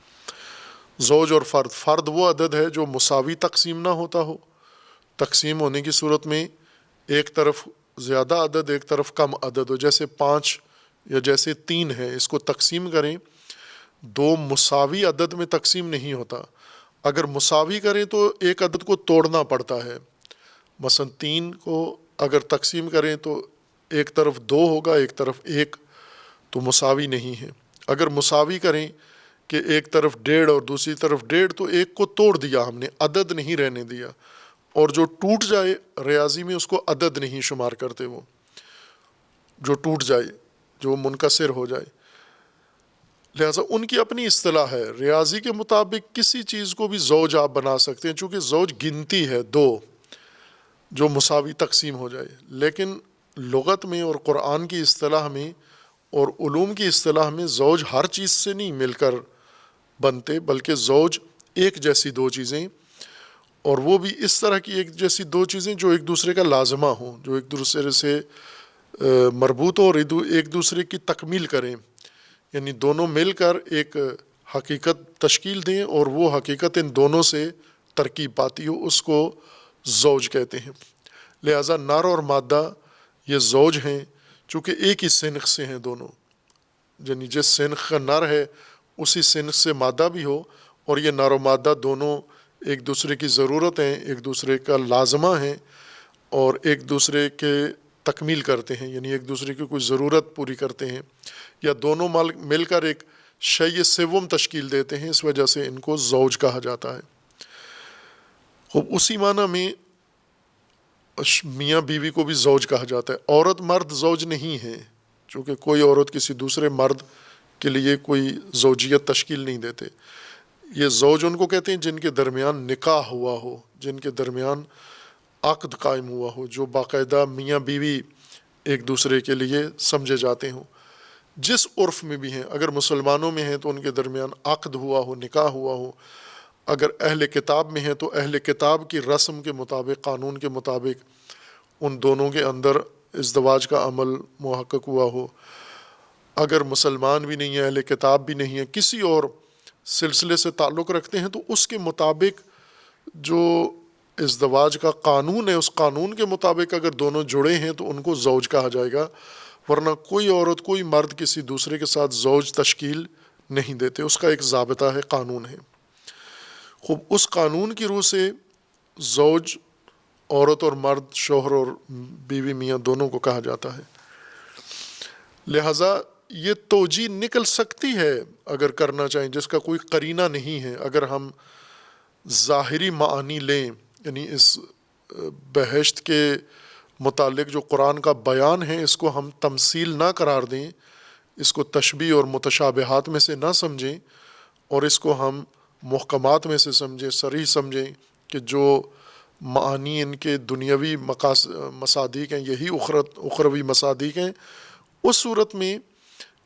زوج اور فرد، فرد وہ عدد ہے جو مساوی تقسیم نہ ہوتا ہو، تقسیم ہونے کی صورت میں ایک طرف زیادہ عدد ایک طرف کم عدد ہو، جیسے 5 یا جیسے 3 ہے، اس کو تقسیم کریں، دو مساوی عدد میں تقسیم نہیں ہوتا، اگر مساوی کریں تو ایک عدد کو توڑنا پڑتا ہے، مثلا 3 کو اگر تقسیم کریں تو ایک طرف 2 ہوگا ایک طرف 1، تو مساوی نہیں ہے۔ اگر مساوی کریں کہ ایک طرف 1.5 اور دوسری طرف 1.5، تو ایک کو توڑ دیا ہم نے، عدد نہیں رہنے دیا، اور جو ٹوٹ جائے ریاضی میں اس کو عدد نہیں شمار کرتے، وہ جو ٹوٹ جائے، جو منکسر ہو جائے، لہٰذا ان کی اپنی اصطلاح ہے۔ ریاضی کے مطابق کسی چیز کو بھی زوج آپ بنا سکتے ہیں، چونکہ زوج گنتی ہے 2 جو مساوی تقسیم ہو جائے، لیکن لغت میں اور قرآن کی اصطلاح میں اور علوم کی اصطلاح میں زوج ہر چیز سے نہیں مل کر بنتے، بلکہ زوج ایک جیسی دو چیزیں، اور وہ بھی اس طرح کی ایک جیسی دو چیزیں جو ایک دوسرے کا لازمہ ہوں، جو ایک دوسرے سے مربوط ہوں اور ایک دوسرے کی تکمیل کریں، یعنی دونوں مل کر ایک حقیقت تشکیل دیں اور وہ حقیقت ان دونوں سے ترکیب پاتی ہو، اس کو زوج کہتے ہیں۔ لہٰذا نر اور مادہ یہ زوج ہیں، چونکہ ایک ہی سنخ سے ہیں دونوں، یعنی جس سنخ کا نر ہے اسی سنخ سے مادہ بھی ہو، اور یہ نر و مادہ دونوں ایک دوسرے کی ضرورت ہیں، ایک دوسرے کا لازمہ ہیں، اور ایک دوسرے کے تکمیل کرتے ہیں، یعنی ایک دوسرے کی کوئی ضرورت پوری کرتے ہیں، یا دونوں مل کر ایک شیء سوم تشکیل دیتے ہیں، اس وجہ سے ان کو زوج کہا جاتا ہے۔ خوب اسی معنی میں میاں بیوی کو بھی زوج کہا جاتا ہے۔ عورت مرد زوج نہیں ہے، چونکہ کوئی عورت کسی دوسرے مرد کے لیے کوئی زوجیت تشکیل نہیں دیتے۔ یہ زوج ان کو کہتے ہیں جن کے درمیان نکاح ہوا ہو، جن کے درمیان عقد قائم ہوا ہو، جو باقاعدہ میاں بیوی ایک دوسرے کے لیے سمجھے جاتے ہوں، جس عرف میں بھی ہیں۔ اگر مسلمانوں میں ہیں تو ان کے درمیان عقد ہوا ہو، نکاح ہوا ہو، اگر اہل کتاب میں ہیں تو اہل کتاب کی رسم کے مطابق، قانون کے مطابق ان دونوں کے اندر ازدواج کا عمل محقق ہوا ہو، اگر مسلمان بھی نہیں ہیں، اہل کتاب بھی نہیں ہیں، کسی اور سلسلے سے تعلق رکھتے ہیں، تو اس کے مطابق جو ازدواج کا قانون ہے، اس قانون کے مطابق اگر دونوں جڑے ہیں تو ان کو زوج کہا جائے گا، ورنہ کوئی عورت کوئی مرد کسی دوسرے کے ساتھ زوج تشکیل نہیں دیتے، اس کا ایک ضابطہ ہے، قانون ہے۔ خوب اس قانون کی روح سے زوج عورت اور مرد، شوہر اور بیوی میاں دونوں کو کہا جاتا ہے۔ لہٰذا یہ توجیہ نکل سکتی ہے اگر کرنا چاہیں، جس کا کوئی قرینہ نہیں ہے۔ اگر ہم ظاہری معانی لیں، یعنی اس بہشت کے متعلق جو قرآن کا بیان ہے، اس کو ہم تمثیل نہ قرار دیں، اس کو تشبیہ اور متشابہات میں سے نہ سمجھیں، اور اس کو ہم محکمات میں سے سمجھیں، صریح سمجھیں کہ جو معانی ان کے دنیاوی مصادیق ہیں یہی اخروی مصادیق ہیں، اس صورت میں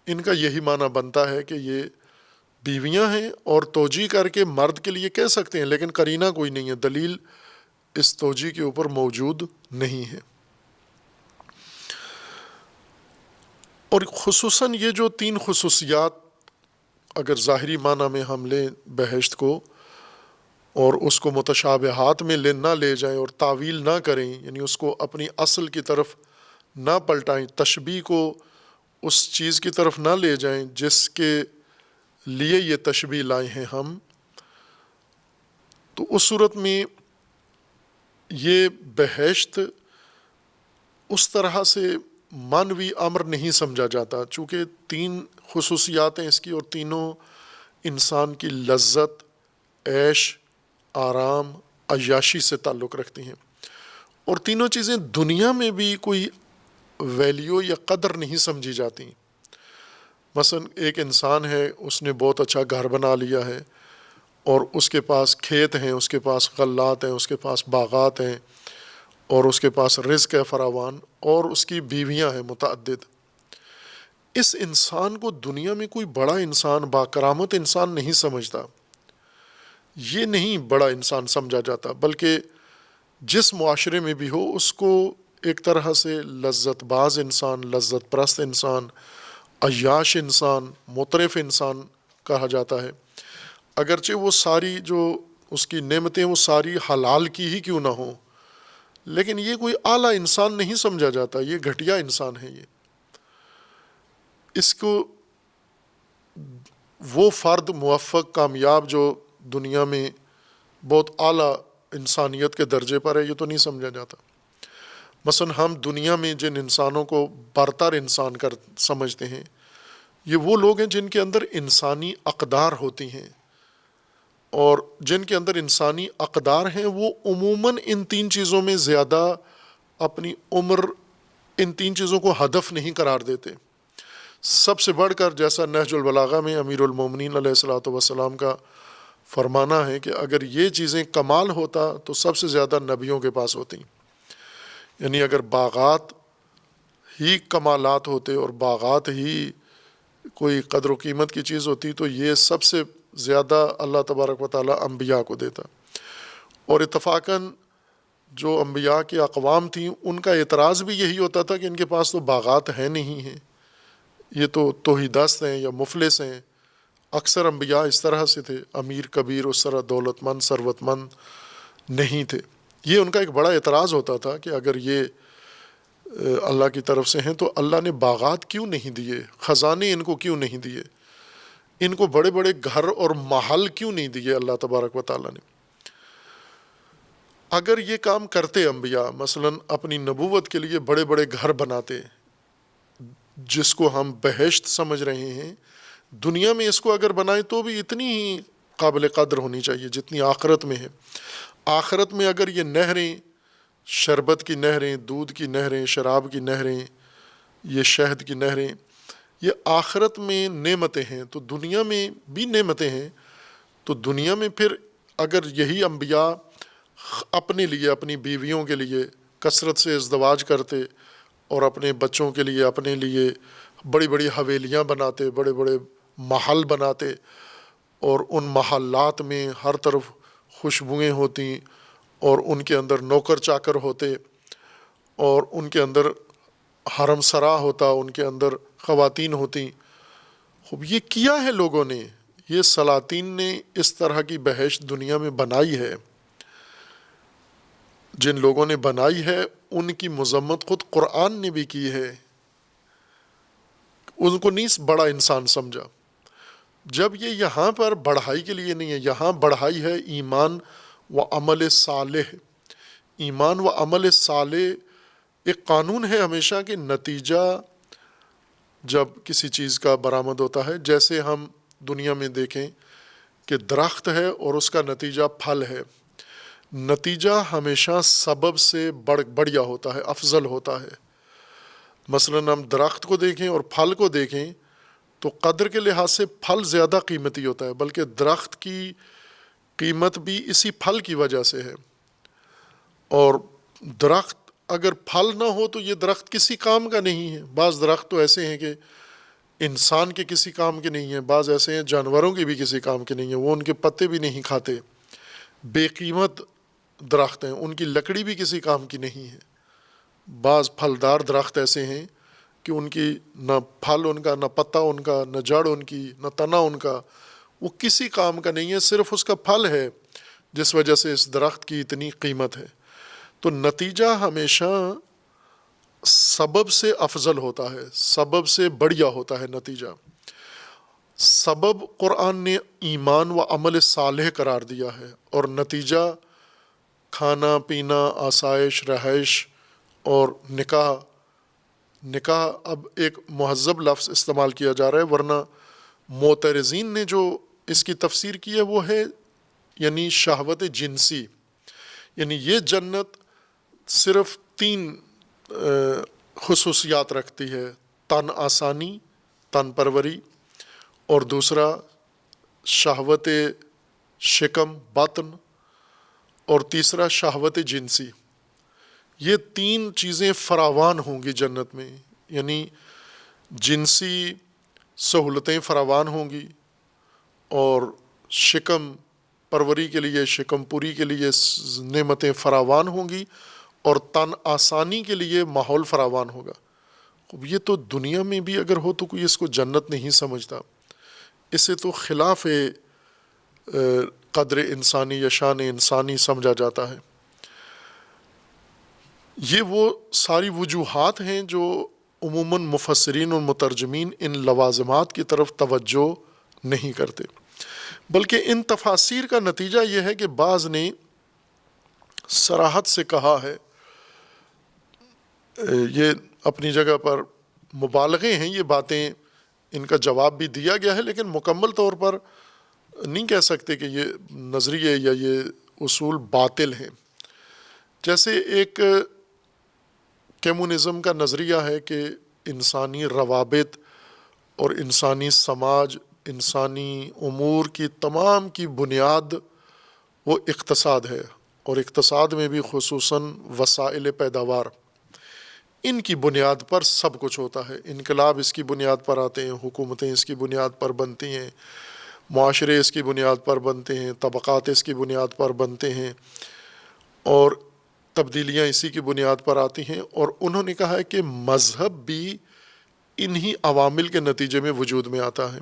ان کا یہی معنی بنتا ہے کہ یہ بیویاں ہیں، اور توجیہ کر کے مرد کے لیے کہہ سکتے ہیں، لیکن قرینہ کوئی نہیں ہے، دلیل اس توجیہ کے اوپر موجود نہیں ہے۔ اور خصوصاً یہ جو تین خصوصیات اگر ظاہری معنی میں ہم لیں بہشت کو، اور اس کو متشابہات میں نہ لے جائیں اور تعویل نہ کریں، یعنی اس کو اپنی اصل کی طرف نہ پلٹائیں، تشبیہ کو اس چیز کی طرف نہ لے جائیں جس کے لیے یہ تشبیہ لائے ہیں ہم، تو اس صورت میں یہ بہشت اس طرح سے معنوی امر نہیں سمجھا جاتا، چونکہ تین خصوصیات ہیں اس کی، اور تینوں انسان کی لذت، عیش، آرام، عیاشی سے تعلق رکھتی ہیں، اور تینوں چیزیں دنیا میں بھی کوئی ویلیو یا قدر نہیں سمجھی جاتی۔ مثلا ایک انسان ہے، اس نے بہت اچھا گھر بنا لیا ہے، اور اس کے پاس کھیت ہیں، اس کے پاس غلات ہیں، اس کے پاس باغات ہیں، اور اس کے پاس رزق ہے فراوان، اور اس کی بیویاں ہیں متعدد۔ اس انسان کو دنیا میں کوئی بڑا انسان، باکرامت انسان نہیں سمجھتا، یہ نہیں بڑا انسان سمجھا جاتا، بلکہ جس معاشرے میں بھی ہو اس کو ایک طرح سے لذت باز انسان، لذت پرست انسان، عیاش انسان، مطرف انسان کہا جاتا ہے، اگرچہ وہ ساری جو اس کی نعمتیں وہ ساری حلال کی ہی کیوں نہ ہوں، لیکن یہ کوئی اعلیٰ انسان نہیں سمجھا جاتا، یہ گھٹیا انسان ہے۔ یہ اس کو وہ فرد موفق، کامیاب جو دنیا میں بہت اعلیٰ انسانیت کے درجے پر ہے، یہ تو نہیں سمجھا جاتا۔ مثلا ہم دنیا میں جن انسانوں کو برتر انسان سمجھتے ہیں، یہ وہ لوگ ہیں جن کے اندر انسانی اقدار ہوتی ہیں، اور جن کے اندر انسانی اقدار ہیں وہ عموماً ان تین چیزوں میں زیادہ اپنی عمر ان تین چیزوں کو ہدف نہیں قرار دیتے۔ سب سے بڑھ کر، جیسا نہج البلاغہ میں امیر المومنین علیہ الصلوۃ والسلام کا فرمانا ہے کہ اگر یہ چیزیں کمال ہوتا تو سب سے زیادہ نبیوں کے پاس ہوتی، یعنی اگر باغات ہی کمالات ہوتے اور باغات ہی کوئی قدر و قیمت کی چیز ہوتی تو یہ سب سے زیادہ اللہ تبارک و تعالیٰ انبیاء کو دیتا. اور اتفاقاً جو انبیاء کی اقوام تھیں ان کا اعتراض بھی یہی ہوتا تھا کہ ان کے پاس تو باغات ہیں نہیں ہیں، یہ تو توحیدست ہیں یا مفلس ہیں. اکثر انبیاء اس طرح سے تھے، امیر کبیر اس طرح دولت مند ثروت مند نہیں تھے. یہ ان کا ایک بڑا اعتراض ہوتا تھا کہ اگر یہ اللہ کی طرف سے ہیں تو اللہ نے باغات کیوں نہیں دیے، خزانے ان کو کیوں نہیں دیے، ان کو بڑے بڑے گھر اور محل کیوں نہیں دیے اللہ تبارک و تعالیٰ نے. اگر یہ کام کرتے انبیاء، مثلاً اپنی نبوت کے لیے بڑے بڑے گھر بناتے جس کو ہم بہشت سمجھ رہے ہیں، دنیا میں اس کو اگر بنائیں تو بھی اتنی ہی قابل قدر ہونی چاہیے جتنی آخرت میں ہے. آخرت میں اگر یہ نہریں، شربت کی نہریں، دودھ کی نہریں، شراب کی نہریں، یہ شہد کی نہریں، یہ آخرت میں نعمتیں ہیں تو دنیا میں بھی نعمتیں ہیں. تو دنیا میں پھر اگر یہی انبیاء اپنے لیے، اپنی بیویوں کے لیے کثرت سے ازدواج کرتے اور اپنے بچوں کے لیے، اپنے لیے بڑی بڑی حویلیاں بناتے، بڑے بڑے محل بناتے، اور ان محلات میں ہر طرف خوشبوئیں ہوتیں اور ان کے اندر نوکر چاکر ہوتے اور ان کے اندر حرم سرا ہوتا، ان کے اندر خواتین ہوتیں. خوب یہ کیا ہے لوگوں نے، یہ سلاطین نے اس طرح کی بہشت دنیا میں بنائی ہے. جن لوگوں نے بنائی ہے ان کی مذمت خود قرآن نے بھی کی ہے، ان کو نہیں بڑا انسان سمجھا. جب یہ یہاں پر بڑھائی کے لیے نہیں ہے، یہاں بڑھائی ہے ایمان و عمل صالح. ایمان و عمل صالح ایک قانون ہے ہمیشہ کہ نتیجہ جب کسی چیز کا برآمد ہوتا ہے، جیسے ہم دنیا میں دیکھیں کہ درخت ہے اور اس کا نتیجہ پھل ہے، نتیجہ ہمیشہ سبب سے بڑھیا ہوتا ہے، افضل ہوتا ہے. مثلاً ہم درخت کو دیکھیں اور پھل کو دیکھیں تو قدر کے لحاظ سے پھل زیادہ قیمتی ہوتا ہے، بلکہ درخت کی قیمت بھی اسی پھل کی وجہ سے ہے. اور درخت اگر پھل نہ ہو تو یہ درخت کسی کام کا نہیں ہے. بعض درخت تو ایسے ہیں کہ انسان کے کسی کام کے نہیں ہیں، بعض ایسے ہیں جانوروں کے بھی کسی کام کے نہیں ہیں، وہ ان کے پتے بھی نہیں کھاتے، بے قیمت درخت ہیں، ان کی لکڑی بھی کسی کام کی نہیں ہے. بعض پھلدار درخت ایسے ہیں کہ ان کی نہ پھل ان کا، نہ پتا ان کا، نہ جڑ ان کی، نہ تنا ان کا، وہ کسی کام کا نہیں ہے، صرف اس کا پھل ہے جس وجہ سے اس درخت کی اتنی قیمت ہے. تو نتیجہ ہمیشہ سبب سے افضل ہوتا ہے، سبب سے بڑھیا ہوتا ہے نتیجہ. سبب قرآن نے ایمان و عمل صالح قرار دیا ہے، اور نتیجہ کھانا پینا، آسائش، رہائش اور نکاح. نکاح اب ایک مہذب لفظ استعمال کیا جا رہا ہے، ورنہ معترضین نے جو اس کی تفسیر کی ہے وہ ہے یعنی شہوت جنسی. یعنی یہ جنت صرف 3 خصوصیات رکھتی ہے: تن آسانی، تن پروری، اور دوسرا شہوت شکم باطن، اور تیسرا شہوت جنسی. یہ 3 چیزیں فراوان ہوں گی جنت میں، یعنی جنسی سہولتیں فراوان ہوں گی، اور شکم پروری کے لیے، شکم پوری کے لیے نعمتیں فراوان ہوں گی، اور تن آسانی کے لیے ماحول فراوان ہوگا. یہ تو دنیا میں بھی اگر ہو تو کوئی اس کو جنت نہیں سمجھتا، اسے تو خلاف قدر انسانی یا شان انسانی سمجھا جاتا ہے. یہ وہ ساری وجوہات ہیں جو عموماً مفسرین اور مترجمین ان لوازمات کی طرف توجہ نہیں کرتے، بلکہ ان تفاسیر کا نتیجہ یہ ہے کہ بعض نے صراحت سے کہا ہے، یہ اپنی جگہ پر مبالغے ہیں یہ باتیں، ان کا جواب بھی دیا گیا ہے، لیکن مکمل طور پر نہیں کہہ سکتے کہ یہ نظریے یا یہ اصول باطل ہیں. جیسے ایک کمیونزم کا نظریہ ہے کہ انسانی روابط اور انسانی سماج، انسانی امور کی تمام کی بنیاد وہ اقتصاد ہے، اور اقتصاد میں بھی خصوصاً وسائل پیداوار. ان کی بنیاد پر سب کچھ ہوتا ہے. انقلاب اس کی بنیاد پر آتے ہیں، حکومتیں اس کی بنیاد پر بنتی ہیں، معاشرے اس کی بنیاد پر بنتے ہیں، طبقات اس کی بنیاد پر بنتے ہیں، اور تبدیلیاں اسی کی بنیاد پر آتی ہیں. اور انہوں نے کہا ہے کہ مذہب بھی انہی عوامل کے نتیجے میں وجود میں آتا ہے.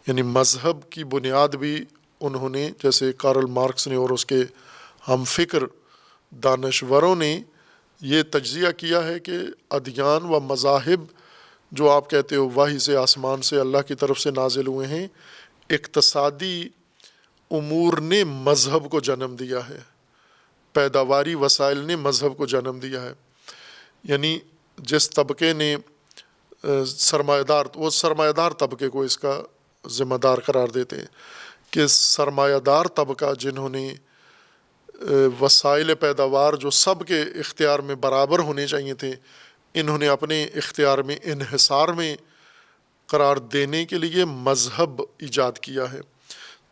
یعنی مذہب کی بنیاد بھی انہوں نے، جیسے کارل مارکس نے اور اس کے ہم فکر دانشوروں نے یہ تجزیہ کیا ہے کہ ادیان و مذاہب جو آپ کہتے ہو وحی سے، آسمان سے، اللہ کی طرف سے نازل ہوئے ہیں، اقتصادی امور نے مذہب کو جنم دیا ہے، پیداواری وسائل نے مذہب کو جنم دیا ہے. یعنی جس طبقے نے سرمایہ دار، وہ سرمایہ دار طبقے کو اس کا ذمہ دار قرار دیتے ہیں کہ سرمایہ دار طبقہ جنہوں نے وسائل پیداوار جو سب کے اختیار میں برابر ہونے چاہیے تھے، انہوں نے اپنے اختیار میں انحصار میں قرار دینے کے لیے مذہب ایجاد کیا ہے،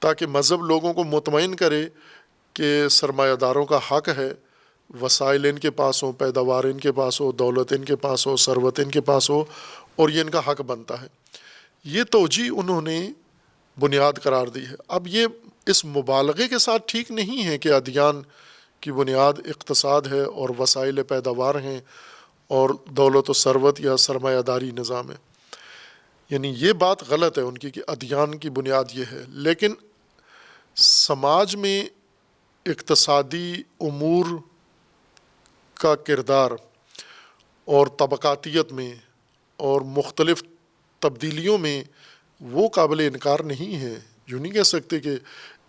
تاکہ مذہب لوگوں کو مطمئن کرے کہ سرمایہ داروں کا حق ہے، وسائل ان کے پاس ہو، پیداوار ان کے پاس ہو، دولت ان کے پاس ہو، ثروت ان کے پاس ہو، اور یہ ان کا حق بنتا ہے. یہ توجیہ انہوں نے بنیاد قرار دی ہے. اب یہ اس مبالغے کے ساتھ ٹھیک نہیں ہے کہ ادیان کی بنیاد اقتصاد ہے اور وسائل پیداوار ہیں اور دولت و ثروت یا سرمایہ داری نظام ہے. یعنی یہ بات غلط ہے ان کی کہ ادیان کی بنیاد یہ ہے. لیکن سماج میں اقتصادی امور کا کردار اور طبقاتیت میں اور مختلف تبدیلیوں میں وہ قابل انکار نہیں ہے. یوں نہیں کہہ سکتے کہ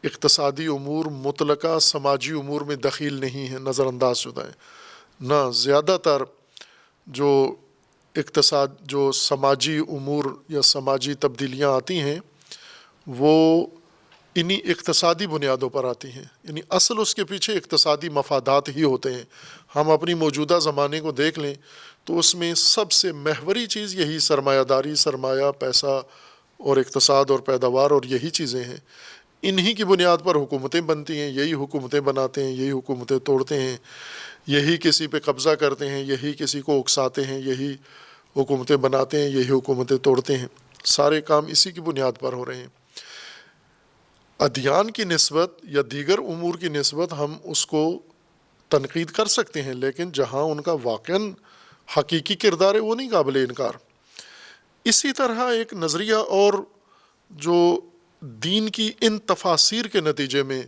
اقتصادی امور مطلقہ سماجی امور میں دخیل نہیں ہے، نظر انداز شدہ ہے. نہ، زیادہ تر جو سماجی امور یا سماجی تبدیلیاں آتی ہیں وہ انہی اقتصادی بنیادوں پر آتی ہیں. یعنی اصل اس کے پیچھے اقتصادی مفادات ہی ہوتے ہیں. ہم اپنی موجودہ زمانے کو دیکھ لیں تو اس میں سب سے محوری چیز یہی سرمایہ داری، سرمایہ، پیسہ اور اقتصاد اور پیداوار، اور یہی چیزیں ہیں. انہی کی بنیاد پر حکومتیں بنتی ہیں، یہی حکومتیں بناتے ہیں، یہی حکومتیں توڑتے ہیں، یہی کسی پہ قبضہ کرتے ہیں، یہی کسی کو اکساتے ہیں، یہی حکومتیں بناتے ہیں، یہی حکومتیں توڑتے ہیں. سارے کام اسی کی بنیاد پر ہو رہے ہیں. ادیان کی نسبت یا دیگر امور کی نسبت ہم اس کو تنقید کر سکتے ہیں، لیکن جہاں ان کا واقعاً حقیقی کردار ہے وہ نہیں قابل انکار. اسی طرح ایک نظریہ اور جو دین کی ان تفاسیر کے نتیجے میں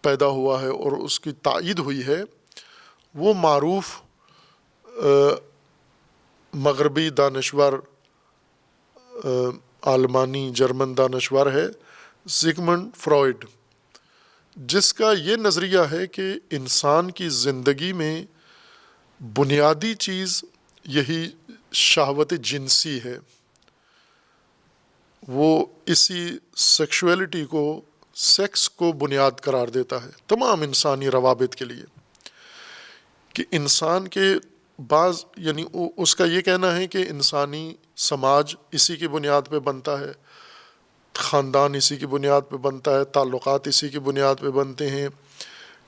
پیدا ہوا ہے اور اس کی تائید ہوئی ہے، وہ معروف مغربی دانشور، آلمانی جرمن دانشور ہے زیگمنڈ فروئڈ، جس کا یہ نظریہ ہے کہ انسان کی زندگی میں بنیادی چیز یہی شہوت جنسی ہے. وہ اسی سیکشولیٹی کو، سیکس کو بنیاد قرار دیتا ہے تمام انسانی روابط کے لیے. کہ انسان کے بعض، یعنی اس کا یہ کہنا ہے کہ انسانی سماج اسی کی بنیاد پہ بنتا ہے، خاندان اسی کی بنیاد پہ بنتا ہے، تعلقات اسی کی بنیاد پہ بنتے ہیں،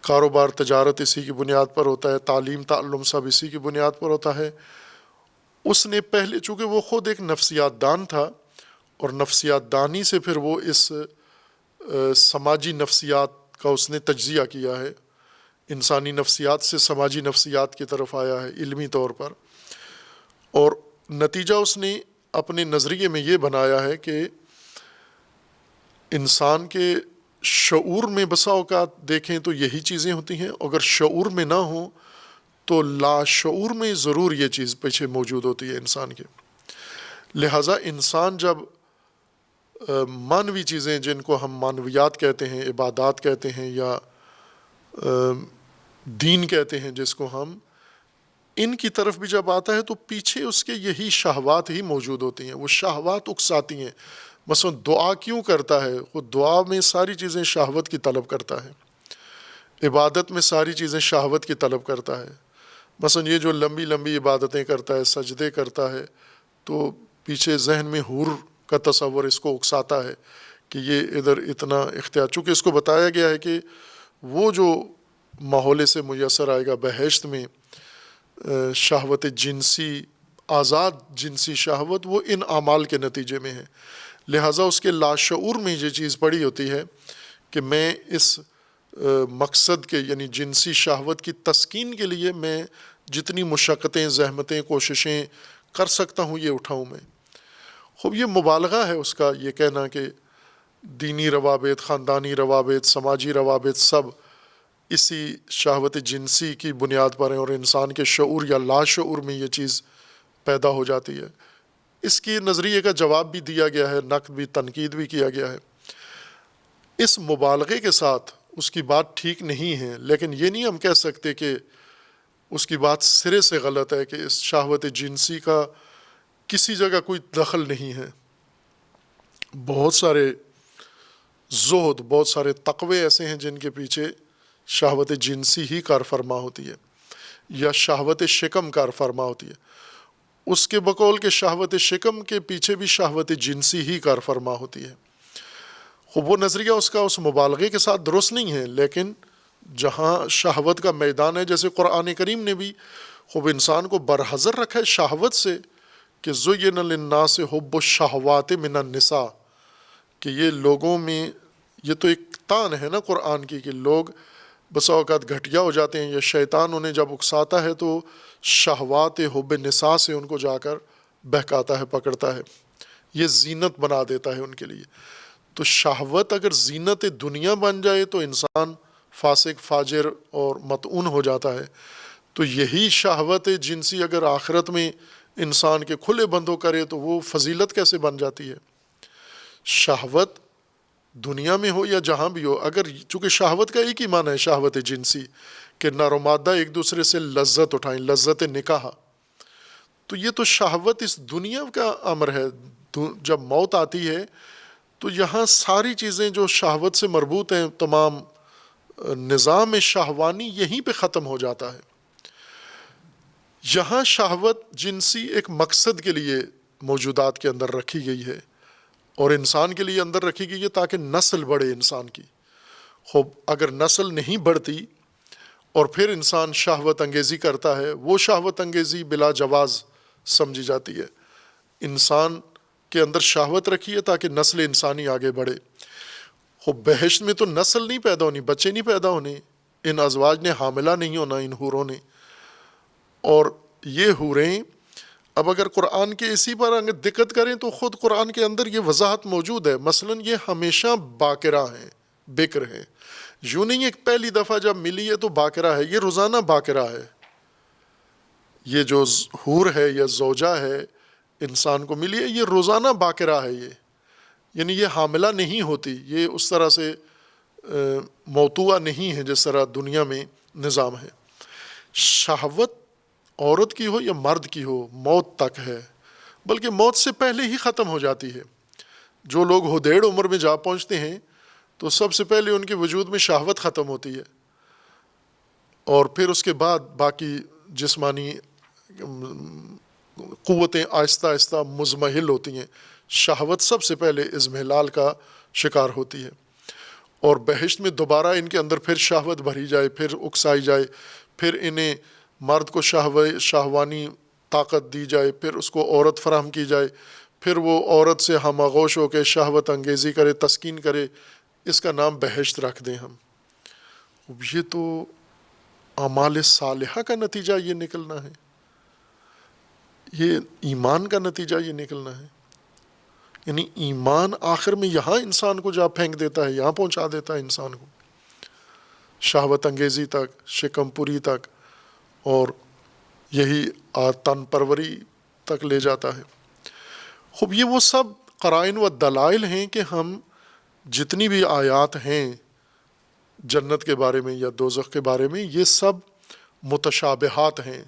کاروبار تجارت اسی کی بنیاد پر ہوتا ہے، تعلیم تعلم سب اسی کی بنیاد پر ہوتا ہے. اس نے پہلے، چونکہ وہ خود ایک نفسیات دان تھا اور نفسیات دانی سے پھر وہ اس سماجی نفسیات کا اس نے تجزیہ کیا ہے، انسانی نفسیات سے سماجی نفسیات کی طرف آیا ہے علمی طور پر. اور نتیجہ اس نے اپنے نظریے میں یہ بنایا ہے کہ انسان کے شعور میں بسا اوقات دیکھیں تو یہی چیزیں ہوتی ہیں، اگر شعور میں نہ ہوں تو لاشعور میں ضرور یہ چیز پیچھے موجود ہوتی ہے انسان کے. لہٰذا انسان جب مانوی چیزیں، جن کو ہم مانویات کہتے ہیں، عبادات کہتے ہیں یا دین کہتے ہیں جس کو ہم، ان کی طرف بھی جب آتا ہے تو پیچھے اس کے یہی شہوات ہی موجود ہوتی ہیں. وہ شہوات اکساتی ہیں. مثلا دعا کیوں کرتا ہے؟ وہ دعا میں ساری چیزیں شہوت کی طلب کرتا ہے، عبادت میں ساری چیزیں شہوت کی طلب کرتا ہے. مثلا یہ جو لمبی لمبی عبادتیں کرتا ہے، سجدے کرتا ہے، تو پیچھے ذہن میں حور کا تصور اس کو اکساتا ہے کہ یہ ادھر اتنا اختیار، چونکہ اس کو بتایا گیا ہے کہ وہ جو ماحول سے میسر آئے گا بہشت میں، شہوت جنسی، آزاد جنسی شہوت، وہ ان اعمال کے نتیجے میں ہے۔ لہٰذا اس کے لاشعور میں یہ چیز پڑی ہوتی ہے کہ میں اس مقصد کے یعنی جنسی شہوت کی تسکین کے لیے میں جتنی مشقتیں، زحمتیں، کوششیں کر سکتا ہوں یہ اٹھاؤں میں۔ خوب یہ مبالغہ ہے اس کا یہ کہنا کہ دینی روابط، خاندانی روابط، سماجی روابط سب اسی شہوت جنسی کی بنیاد پر ہیں اور انسان کے شعور یا لاشعور میں یہ چیز پیدا ہو جاتی ہے۔ اس کی نظریے کا جواب بھی دیا گیا ہے، نقد بھی، تنقید بھی کیا گیا ہے۔ اس مبالغے کے ساتھ اس کی بات ٹھیک نہیں ہے، لیکن یہ نہیں ہم کہہ سکتے کہ اس کی بات سرے سے غلط ہے کہ اس شہوت جنسی کا کسی جگہ کوئی دخل نہیں ہے۔ بہت سارے زہد، بہت سارے تقوے ایسے ہیں جن کے پیچھے شہوت جنسی ہی کار فرما ہوتی ہے یا شہوت شکم کار فرما ہوتی ہے۔ اس کے بقول کہ شہوت شکم کے پیچھے بھی شہوت جنسی ہی کار فرما ہوتی ہے۔ خوب وہ نظریہ اس کا اس مبالغے کے ساتھ درست نہیں ہے، لیکن جہاں شہوت کا میدان ہے، جیسے قرآن کریم نے بھی خوب انسان کو برحذر رکھا ہے شہوت سے کہ زُیِّنَ لِلنَّاسِ حُبُّ الشَّهَوَاتِ مِنَ النِّسَاءِ، کہ یہ لوگوں میں، یہ تو ایک تان ہے نا قرآن کی کہ لوگ بسا اوقات گھٹیا ہو جاتے ہیں یا شیطان انہیں جب اکساتا ہے تو شہوات حب نساء سے ان کو جا کر بہکاتا ہے، پکڑتا ہے، یہ زینت بنا دیتا ہے ان کے لیے۔ تو شہوت اگر زینت دنیا بن جائے تو انسان فاسق، فاجر اور مطعون ہو جاتا ہے۔ تو یہی شہوت جنسی اگر آخرت میں انسان کے کھلے بندوں کرے تو وہ فضیلت کیسے بن جاتی ہے؟ شہوت دنیا میں ہو یا جہاں بھی ہو، اگر چونکہ شہوت کا ایک ہی معنی ہے شہوت جنسی کہ نر و مادہ ایک دوسرے سے لذت اٹھائیں، لذت نکاح، تو یہ تو شہوت اس دنیا کا امر ہے۔ جب موت آتی ہے تو یہاں ساری چیزیں جو شہوت سے مربوط ہیں، تمام نظام شہوانی یہیں پہ ختم ہو جاتا ہے۔ یہاں شہوت جنسی ایک مقصد کے لیے موجودات کے اندر رکھی گئی ہے اور انسان کے لیے اندر رکھی گئی ہے تاکہ نسل بڑھے انسان کی۔ خوب اگر نسل نہیں بڑھتی اور پھر انسان شہوت انگیزی کرتا ہے، وہ شہوت انگیزی بلا جواز سمجھی جاتی ہے۔ انسان کے اندر شہوت رکھی ہے تاکہ نسل انسانی آگے بڑھے۔ خوب بہشت میں تو نسل نہیں پیدا ہونی، بچے نہیں پیدا ہونے، ان ازواج نے حاملہ نہیں ہونا، ان حوروں نے۔ اور یہ حوریں اب اگر قرآن کے اسی پر اگر دقت کریں تو خود قرآن کے اندر یہ وضاحت موجود ہے۔ مثلاً یہ ہمیشہ باکرہ ہیں، بکر ہیں، یوں نہیں ایک پہلی دفعہ جب ملی ہے تو باکرہ ہے، یہ روزانہ باکرہ ہے۔ یہ جو حور ہے یا زوجہ ہے انسان کو ملی ہے، یہ روزانہ باکرہ ہے، یہ یعنی یہ حاملہ نہیں ہوتی، یہ اس طرح سے موتوعہ نہیں ہے جس طرح دنیا میں نظام ہے۔ شہوت عورت کی ہو یا مرد کی ہو موت تک ہے، بلکہ موت سے پہلے ہی ختم ہو جاتی ہے۔ جو لوگ ہدیڑ عمر میں جا پہنچتے ہیں تو سب سے پہلے ان کے وجود میں شہوت ختم ہوتی ہے اور پھر اس کے بعد باقی جسمانی قوتیں آہستہ آہستہ مزمحل ہوتی ہیں۔ شہوت سب سے پہلے اضمحلال کا شکار ہوتی ہے اور بہشت میں دوبارہ ان کے اندر پھر شہوت بھری جائے، پھر اکسائی جائے، پھر انہیں مرد کو شہوانی طاقت دی جائے، پھر اس کو عورت فراہم کی جائے، پھر وہ عورت سے ہم آغوش ہو کے شہوت انگیزی کرے، تسکین کرے، اس کا نام بہشت رکھ دیں ہم۔ یہ تو اعمال صالحہ کا نتیجہ یہ نکلنا ہے، یہ ایمان کا نتیجہ یہ نکلنا ہے۔ یعنی ایمان آخر میں یہاں انسان کو جا پھینک دیتا ہے، یہاں پہنچا دیتا ہے انسان کو، شہوت انگیزی تک، شکم پوری تک، اور یہی تن پروری تک لے جاتا ہے۔ خوب یہ وہ سب قرائن و دلائل ہیں کہ ہم جتنی بھی آیات ہیں جنت کے بارے میں یا دوزخ کے بارے میں، یہ سب متشابہات ہیں۔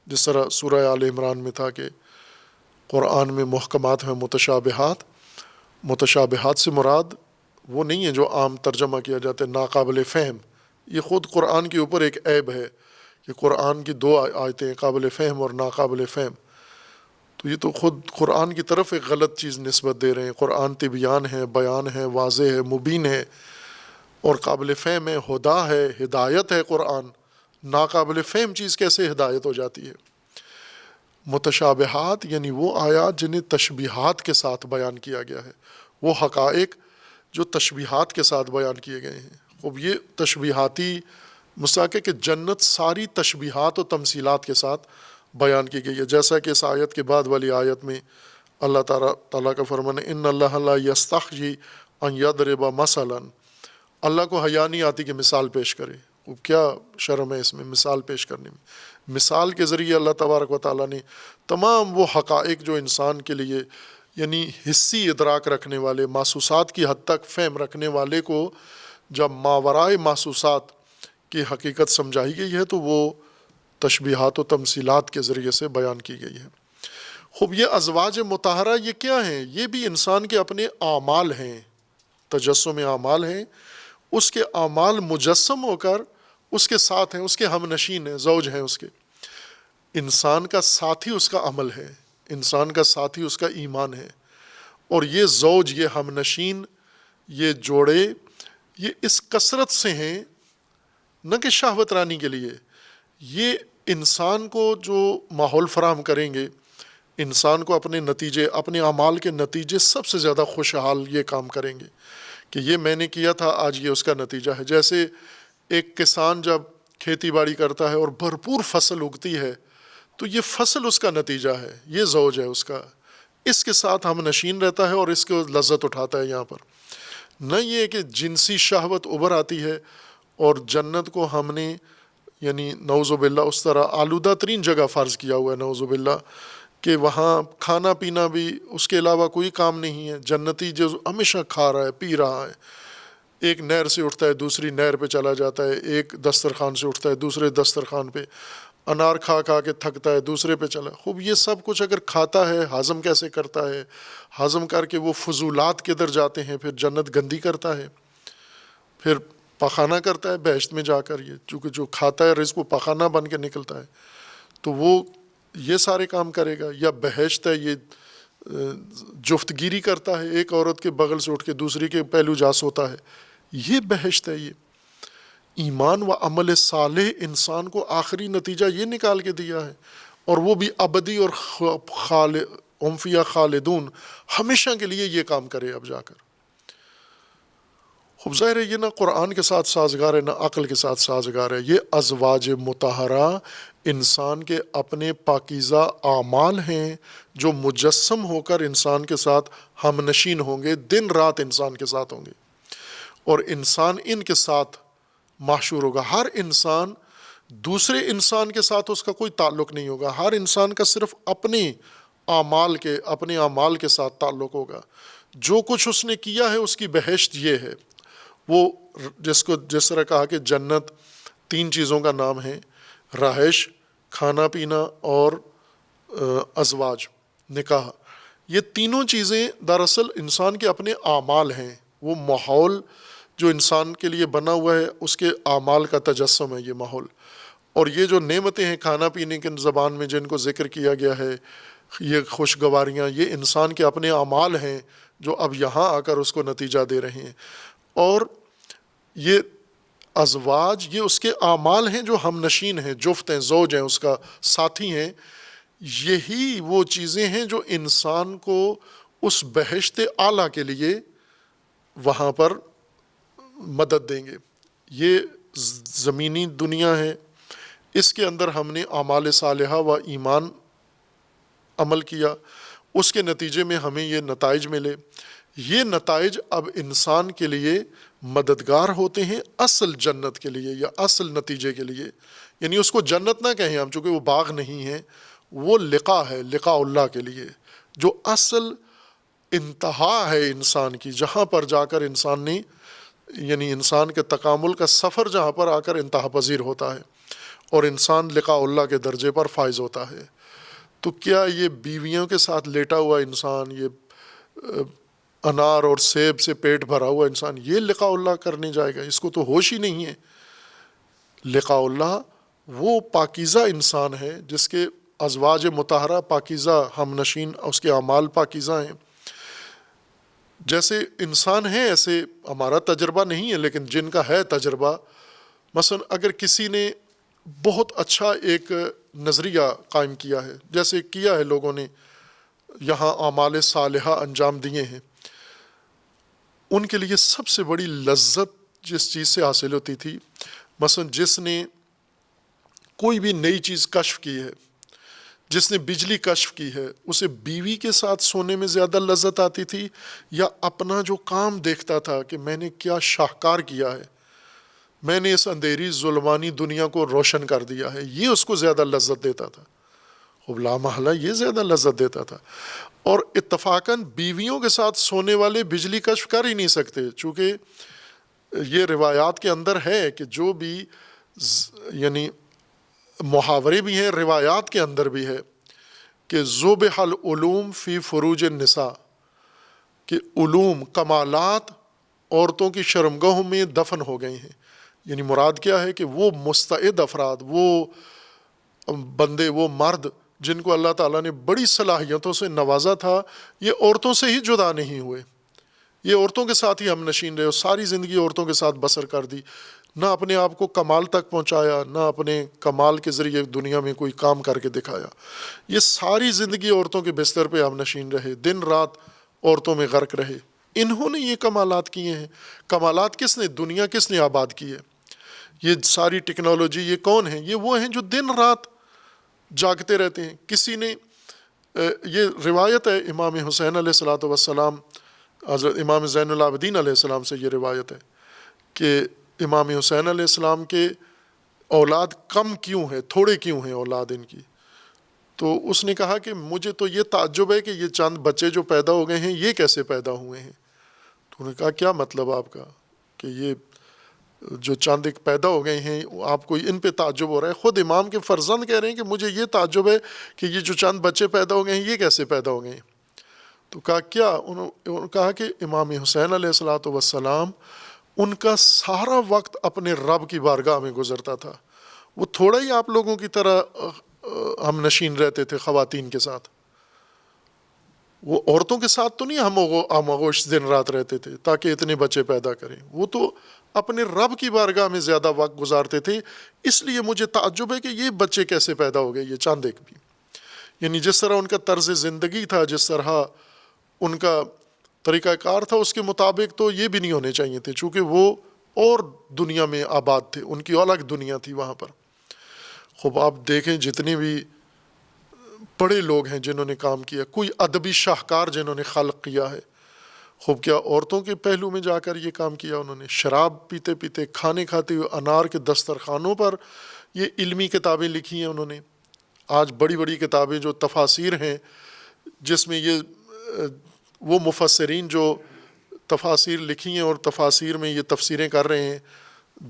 جس طرح سورہ آل عمران میں تھا کہ قرآن میں محکمات ہیں، متشابہات۔ متشابہات سے مراد وہ نہیں ہے جو عام ترجمہ کیا جاتا ہے ناقابل فہم، یہ خود قرآن کے اوپر ایک عیب ہے کہ قرآن کی دو آیتیں قابل فہم اور ناقابل فہم، تو یہ تو خود قرآن کی طرف ایک غلط چیز نسبت دے رہے ہیں۔ قرآن طبیان ہے، بیان ہے، واضح ہے، مبین ہے اور قابل فہم ہے، ہدا ہے، ہدایت ہے قرآن، ناقابل فہم چیز کیسے ہدایت ہو جاتی ہے؟ متشابہات یعنی وہ آیات جنہیں تشبیہات کے ساتھ بیان کیا گیا ہے، وہ حقائق جو تشبیہات کے ساتھ بیان کیے گئے ہیں۔ اب یہ تشبیہاتی مساقے کہ جنت ساری تشبیہات و تمثیلات کے ساتھ بیان کی گئی ہے، جیسا کہ اس آیت کے بعد والی آیت میں اللہ تعالیٰ کا فرمان ہے ان اللہ لا یستحیی ان یضرب مثلا، اللہ کو حیا نہیں آتی کہ مثال پیش کرے۔ وہ کیا شرم ہے اس میں مثال پیش کرنے میں؟ مثال کے ذریعے اللہ تبارک و تعالیٰ نے تمام وہ حقائق جو انسان کے لیے یعنی حسی ادراک رکھنے والے، محسوسات کی حد تک فہم رکھنے والے کو جب ماورائے محسوسات کی حقیقت سمجھائی گئی ہے تو وہ تشبیہات و تمثیلات کے ذریعے سے بیان کی گئی ہے۔ خوب یہ ازواج مطہرہ یہ کیا ہیں؟ یہ بھی انسان کے اپنے اعمال ہیں، تجسم اعمال ہیں، اس کے اعمال مجسم ہو کر اس کے ساتھ ہیں، اس کے ہم نشین ہیں، زوج ہیں اس کے۔ انسان کا ساتھی اس کا عمل ہے، انسان کا ساتھی اس کا ایمان ہے، اور یہ زوج، یہ ہم نشین، یہ جوڑے، یہ اس کثرت سے ہیں نہ کہ شہوت رانی کے لیے، یہ انسان کو جو ماحول فراہم کریں گے، انسان کو اپنے نتیجے، اپنے اعمال کے نتیجے سب سے زیادہ خوشحال یہ کام کریں گے کہ یہ میں نے کیا تھا، آج یہ اس کا نتیجہ ہے۔ جیسے ایک کسان جب کھیتی باڑی کرتا ہے اور بھرپور فصل اگتی ہے تو یہ فصل اس کا نتیجہ ہے، یہ زوج ہے اس کا، اس کے ساتھ ہم نشین رہتا ہے اور اس کو لذت اٹھاتا ہے۔ یہاں پر نہ یہ کہ جنسی شہوت ابھر آتی ہے اور جنت کو ہم نے یعنی نعوذ باللہ اس طرح آلودہ ترین جگہ فرض کیا ہوا ہے، نعوذ باللہ، کہ وہاں کھانا پینا بھی اس کے علاوہ کوئی کام نہیں ہے۔ جنتی جو ہمیشہ کھا رہا ہے، پی رہا ہے، ایک نہر سے اٹھتا ہے دوسری نہر پہ چلا جاتا ہے، ایک دسترخوان سے اٹھتا ہے دوسرے دسترخوان پہ، انار کھا کھا کے تھکتا ہے دوسرے پہ چلا۔ خوب یہ سب کچھ اگر کھاتا ہے، ہضم کیسے کرتا ہے؟ ہضم کر کے وہ فضولات کدھر جاتے ہیں؟ پھر جنت گندی کرتا ہے، پھر پخانہ کرتا ہے بہشت میں جا کر۔ یہ چونکہ جو کھاتا ہے رزق وہ پخانہ بن کے نکلتا ہے، تو وہ یہ سارے کام کرے گا۔ یا بہشت ہے، یہ جفت گیری کرتا ہے، ایک عورت کے بغل سے اٹھ کے دوسری کے پہلو جا سوتا ہے، یہ بہشت ہے۔ یہ ایمان و عمل صالح انسان کو آخری نتیجہ یہ نکال کے دیا ہے، اور وہ بھی ابدی اور ہم فیہا خالدون، ہمیشہ کے لیے یہ کام کرے اب جا کر۔ خوب ظاہر ہے یہ نہ قرآن کے ساتھ سازگار ہے نہ عقل کے ساتھ سازگار ہے۔ یہ ازواج مطہرہ انسان کے اپنے پاکیزہ اعمال ہیں جو مجسم ہو کر انسان کے ساتھ ہم نشین ہوں گے، دن رات انسان کے ساتھ ہوں گے، اور انسان ان کے ساتھ محشور ہوگا۔ ہر انسان دوسرے انسان کے ساتھ اس کا کوئی تعلق نہیں ہوگا، ہر انسان کا صرف اپنے اعمال کے ساتھ تعلق ہوگا۔ جو کچھ اس نے کیا ہے اس کی بہشت یہ ہے۔ وہ جس طرح کہا کہ جنت 3 چیزوں کا نام ہے، رہائش، کھانا پینا اور ازواج، نکاح۔ یہ تینوں چیزیں دراصل انسان کے اپنے اعمال ہیں، وہ ماحول جو انسان کے لیے بنا ہوا ہے اس کے اعمال کا تجسم ہے یہ ماحول۔ اور یہ جو نعمتیں ہیں کھانا پینے کے زبان میں جن کو ذکر کیا گیا ہے، یہ خوشگواریاں، یہ انسان کے اپنے اعمال ہیں جو اب یہاں آ کر اس کو نتیجہ دے رہے ہیں۔ اور یہ ازواج یہ اس کے اعمال ہیں جو ہم نشین ہیں، جفت ہیں، زوج ہیں، اس کا ساتھی ہیں۔ یہی وہ چیزیں ہیں جو انسان کو اس بہشت اعلیٰ کے لیے وہاں پر مدد دیں گے۔ یہ زمینی دنیا ہے، اس کے اندر ہم نے اعمال صالحہ و ایمان عمل کیا، اس کے نتیجے میں ہمیں یہ نتائج ملے۔ یہ نتائج اب انسان کے لیے مددگار ہوتے ہیں اصل جنت کے لیے یا اصل نتیجے کے لیے۔ یعنی اس کو جنت نہ کہیں ہم، چونکہ وہ باغ نہیں ہے، وہ لقاء ہے، لقاء اللہ کے لیے، جو اصل انتہا ہے انسان کی، جہاں پر جا کر انسان نے یعنی انسان کے تکامل کا سفر جہاں پر آ کر انتہا پذیر ہوتا ہے اور انسان لقاء اللہ کے درجے پر فائز ہوتا ہے۔ تو کیا یہ بیویوں کے ساتھ لیٹا ہوا انسان، یہ انار اور سیب سے پیٹ بھرا ہوا انسان، یہ لقاء اللہ کرنے جائے گا؟ اس کو تو ہوش ہی نہیں ہے۔ لقاء اللہ وہ پاکیزہ انسان ہے جس کے ازواج مطہرہ پاکیزہ ہم نشین، اس کے اعمال پاکیزہ ہیں۔ جیسے انسان ہے ایسے ہمارا تجربہ نہیں ہے، لیکن جن کا ہے تجربہ، مثلا اگر کسی نے بہت اچھا ایک نظریہ قائم کیا ہے، جیسے کیا ہے لوگوں نے یہاں اعمال صالحہ انجام دیے ہیں، ان کے لیے سب سے بڑی لذت جس چیز سے حاصل ہوتی تھی، مثلا جس نے کوئی بھی نئی چیز کشف کی ہے، جس نے بجلی کشف کی ہے، اسے بیوی کے ساتھ سونے میں زیادہ لذت آتی تھی، یا اپنا جو کام دیکھتا تھا کہ میں نے کیا شاہکار کیا ہے، میں نے اس اندھیری ظلمانی دنیا کو روشن کر دیا ہے، یہ اس کو زیادہ لذت دیتا تھا، خب لا محالہ یہ زیادہ لذت دیتا تھا۔ اور اتفاقاً بیویوں کے ساتھ سونے والے بجلی کشف کر ہی نہیں سکتے، چونکہ یہ روایات کے اندر ہے کہ جو بھی یعنی محاورے بھی ہیں، روایات کے اندر بھی ہے کہ ذُبح العلوم فی فروج النساء، کہ علوم کمالات عورتوں کی شرمگاہوں میں دفن ہو گئے ہیں۔ یعنی مراد کیا ہے کہ وہ مستعد افراد، وہ بندے، وہ مرد جن کو اللہ تعالیٰ نے بڑی صلاحیتوں سے نوازا تھا، یہ عورتوں سے ہی جدا نہیں ہوئے، یہ عورتوں کے ساتھ ہی ہم نشین رہے، اور ساری زندگی عورتوں کے ساتھ بسر کر دی، نہ اپنے آپ کو کمال تک پہنچایا، نہ اپنے کمال کے ذریعے دنیا میں کوئی کام کر کے دکھایا، یہ ساری زندگی عورتوں کے بستر پہ ہم نشین رہے، دن رات عورتوں میں غرق رہے۔ انہوں نے یہ کمالات کیے ہیں۔ کمالات کس نے؟ دنیا کس نے آباد کی ہے؟ یہ ساری ٹیکنالوجی، یہ کون ہیں؟ یہ وہ ہیں جو دن رات جاگتے رہتے ہیں۔ کسی نے یہ روایت ہے امام حسین علیہ السلام، حضرت امام زین العابدین علیہ السلام سے یہ روایت ہے کہ امام حسین علیہ السلام کے اولاد کم کیوں ہے، تھوڑے کیوں ہیں اولاد ان کی؟ تو اس نے کہا کہ مجھے تو یہ تعجب ہے کہ یہ چند بچے جو پیدا ہو گئے ہیں یہ کیسے پیدا ہوئے ہیں؟ تو انہوں نے کہا کیا مطلب آپ کا کہ یہ جو چند ایک پیدا ہو گئے ہیں آپ کو ان پہ تعجب ہو رہا ہے؟ خود امام کے فرزند کہہ رہے ہیں کہ مجھے یہ تعجب ہے کہ یہ جو چند بچے پیدا ہو گئے ہیں یہ کیسے پیدا ہو گئے ہیں؟ تو کہا کیا؟ انہوں نے کہا کہ امام حسین علیہ السلام ان کا سارا وقت اپنے رب کی بارگاہ میں گزرتا تھا، وہ تھوڑا ہی آپ لوگوں کی طرح ہم نشین رہتے تھے خواتین کے ساتھ، وہ عورتوں کے ساتھ تو نہیں ہم آغوش دن رات رہتے تھے تاکہ اتنے بچے پیدا کریں، وہ تو اپنے رب کی بارگاہ میں زیادہ وقت گزارتے تھے، اس لیے مجھے تعجب ہے کہ یہ بچے کیسے پیدا ہو گئے یہ چاند ایک بھی۔ یعنی جس طرح ان کا طرز زندگی تھا، جس طرح ان کا طریقہ کار تھا، اس کے مطابق تو یہ بھی نہیں ہونے چاہیے تھے، چونکہ وہ اور دنیا میں آباد تھے، ان کی الگ دنیا تھی وہاں پر۔ خوب آپ دیکھیں جتنے بھی بڑے لوگ ہیں جنہوں نے کام کیا، کوئی ادبی شاہکار جنہوں نے خلق کیا ہے، خوب کیا عورتوں کے پہلو میں جا کر یہ کام کیا انہوں نے؟ شراب پیتے پیتے، کھانے کھاتے ہوئے انار کے دسترخوانوں پر یہ علمی کتابیں لکھی ہیں انہوں نے۔ آج بڑی بڑی کتابیں جو تفاسیر ہیں، جس میں یہ وہ مفسرین جو تفاسیر لکھی ہیں اور تفاسیر میں یہ تفسیریں کر رہے ہیں